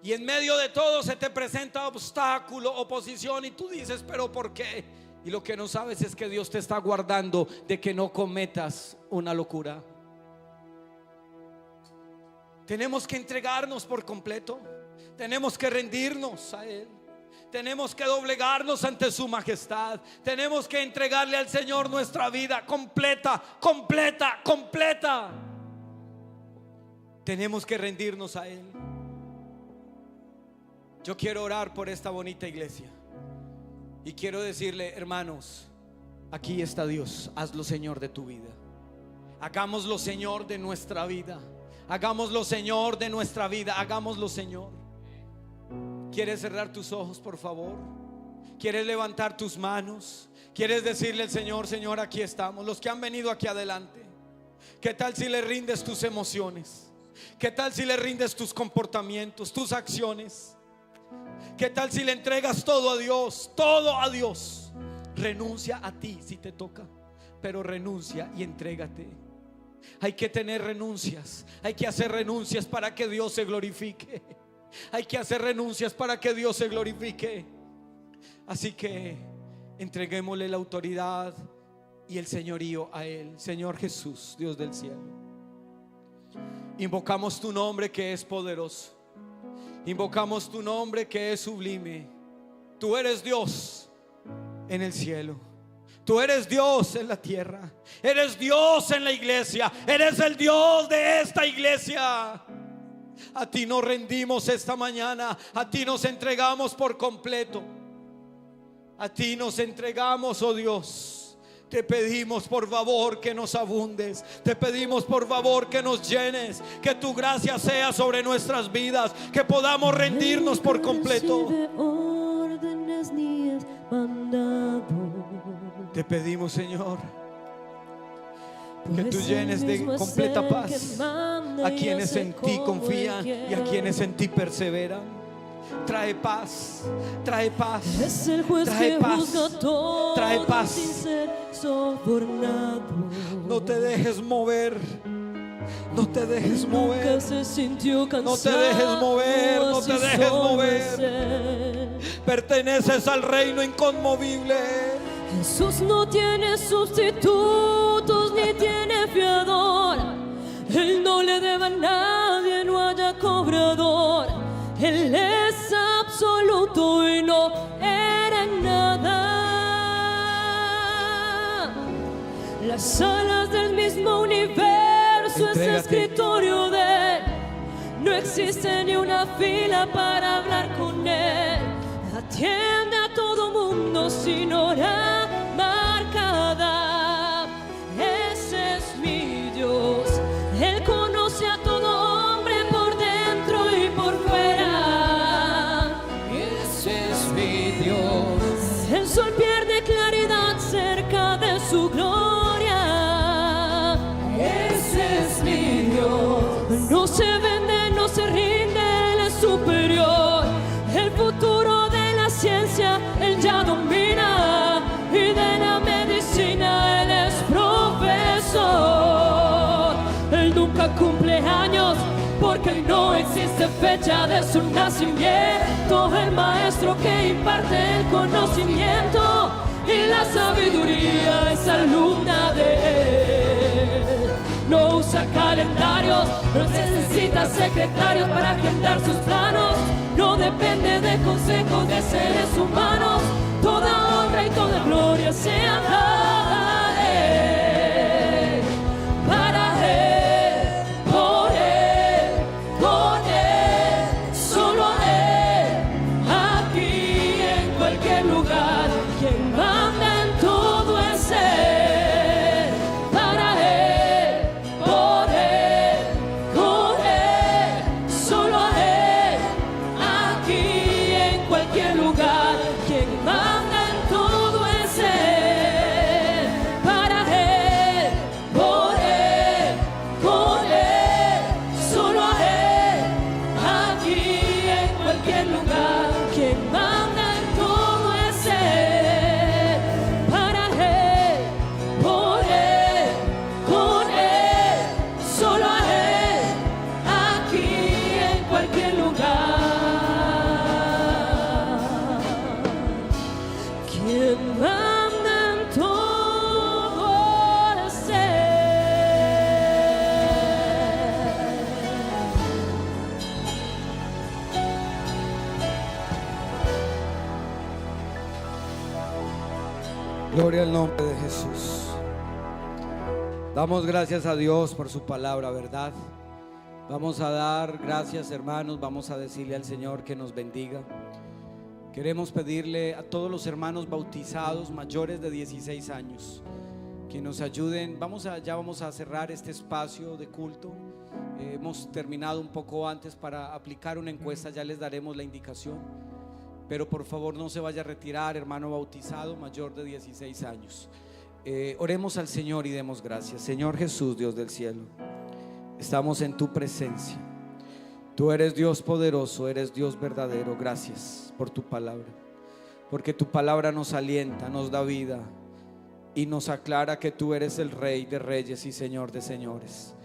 y en medio de todo se te presenta obstáculo, oposición, y tú dices, pero ¿por qué? Y lo que no sabes es que Dios te está guardando de que no cometas una locura. Tenemos que entregarnos por completo. Tenemos que rendirnos a Él. Tenemos que doblegarnos ante su majestad. Tenemos que entregarle al Señor nuestra vida completa, completa, completa. Tenemos que rendirnos a Él. Yo quiero orar por esta bonita iglesia y quiero decirle, hermanos, aquí está Dios. Hazlo Señor de tu vida. Hagámoslo Señor de nuestra vida. Hagámoslo Señor de nuestra vida. Hagámoslo Señor. ¿Quieres cerrar tus ojos, por favor? ¿Quieres levantar tus manos? ¿Quieres decirle al Señor, Señor, aquí estamos? Los que han venido aquí adelante, ¿qué tal si le rindes tus emociones? ¿Qué tal si le rindes tus comportamientos, tus acciones? ¿Qué tal si le entregas todo a Dios? Todo a Dios. Renuncia a ti si te toca, pero renuncia y entrégate. Hay que tener renuncias. Hay que hacer renuncias para que Dios se glorifique. Hay que hacer renuncias para que Dios se glorifique. Así que entreguémosle la autoridad y el señorío a Él. Señor Jesús, Dios del cielo, invocamos tu nombre que es poderoso. Invocamos tu nombre que es sublime. Tú eres Dios en el cielo. Tú eres Dios en la tierra. Eres Dios en la iglesia. Eres el Dios de esta iglesia. A ti nos rendimos esta mañana. A ti nos entregamos por completo. A ti nos entregamos, oh Dios. Te pedimos por favor que nos abundes. Te pedimos por favor que nos llenes. Que tu gracia sea sobre nuestras vidas. Que podamos rendirnos por completo. Te pedimos, Señor, que tú llenes de completa paz a quienes en ti confían y a quienes en ti perseveran. Trae paz, trae paz, trae paz, trae paz. No te dejes mover No te dejes Nunca mover. se sintió cansado. No te dejes mover, no así te dejes solo mover. es Él. Perteneces al reino inconmovible. Jesús no tiene sustitutos ni tiene fiador. Él no le debe a nadie, no haya cobrador. Él es absoluto y no era nada. Las alas del mismo universo es Entrégate. escritorio de Él. No existe ni una fila para hablar con Él. Atiende a todo mundo sin hora marcada. Ese es mi Dios. Él conoce a todo hombre por dentro y por fuera. Ese es mi Dios. El sol pierde claridad cerca de su gloria. Ese es mi Dios. No se vende, no se rinde, Él es superior. El futuro de la ciencia Él ya domina, y de la medicina Él es profesor. Él nunca cumple años porque no existe fecha de su nacimiento. El maestro que imparte el conocimiento y la sabiduría es alumna de Él. No usa calendarios, no necesita secretarios para agendar sus planos. No depende de consejos de seres humanos. Toda honra y toda gloria sea dada a Él. Para Él, por Él, con Él, solo a Él. Aquí en cualquier lugar, quien manda en todo es Él. Para Él, por Él, con Él, solo a Él. Aquí en cualquier lugar, quien manda en todo es Él. Para Él, por Él, con Él, solo a Él. Aquí en cualquier lugar, quien manda en todo es Él. Para Él, por Él, con Él, solo a Él. Aquí en cualquier lugar, quien manda en todo es Gloria al nombre de Jesús. Damos gracias a Dios por su palabra, ¿verdad? Vamos a dar gracias, hermanos. Vamos a decirle al Señor que nos bendiga. Queremos pedirle a todos los hermanos bautizados mayores de 16 años que nos ayuden. Ya vamos a cerrar este espacio de culto. Hemos terminado un poco antes para aplicar una encuesta. Ya les daremos la indicación. Pero por favor no se vaya a retirar, hermano bautizado mayor de 16 años. Oremos al Señor y demos gracias. Señor Jesús, Dios del cielo, estamos en tu presencia. Tú eres Dios poderoso, eres Dios verdadero. Gracias por tu palabra, porque tu palabra nos alienta, nos da vida y nos aclara que tú eres el Rey de reyes y Señor de señores.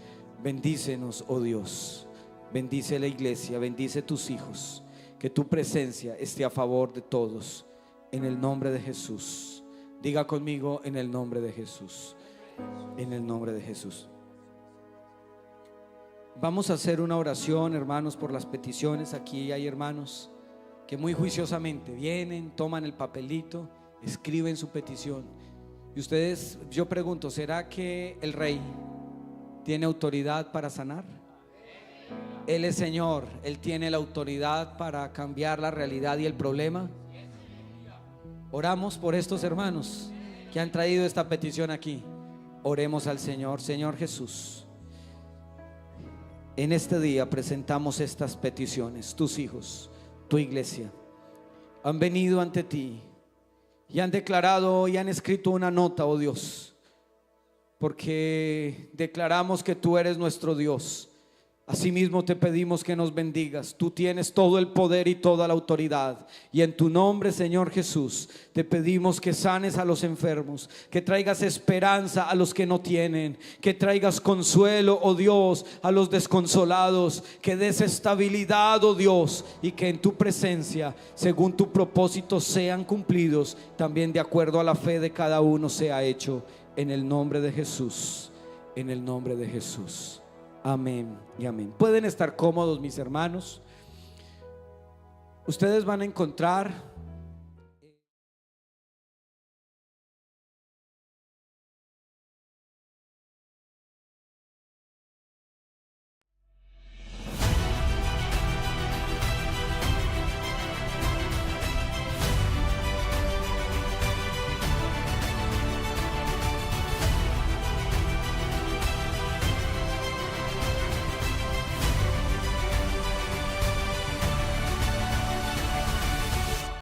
Bendícenos, oh Dios. Bendice la iglesia, bendice tus hijos. Que tu presencia esté a favor de todos. En el nombre de Jesús. Diga conmigo: en el nombre de Jesús. En el nombre de Jesús. Vamos a hacer una oración, hermanos, por las peticiones. Aquí hay hermanos que muy juiciosamente vienen, toman el papelito, escriben su petición. Y ustedes, yo pregunto, ¿será que el Rey tiene autoridad para sanar? Él es Señor, Él tiene la autoridad para cambiar la realidad y el problema. Oramos por estos hermanos que han traído esta petición aquí. Oremos al Señor. Señor Jesús, en este día presentamos estas peticiones. Tus hijos, tu iglesia, han venido ante ti y han declarado y han escrito una nota, oh Dios, porque declaramos que tú eres nuestro Dios. Asimismo te pedimos que nos bendigas. Tú tienes todo el poder y toda la autoridad. Y en tu nombre, Señor Jesús, te pedimos que sanes a los enfermos, que traigas esperanza a los que no tienen, que traigas consuelo, oh Dios, a los desconsolados, que des estabilidad, oh Dios, y que en tu presencia, según tu propósito, sean cumplidos, también de acuerdo a la fe de cada uno sea hecho. En el nombre de Jesús, en el nombre de Jesús. Amén y amén. Pueden estar cómodos, mis hermanos. Ustedes van a encontrar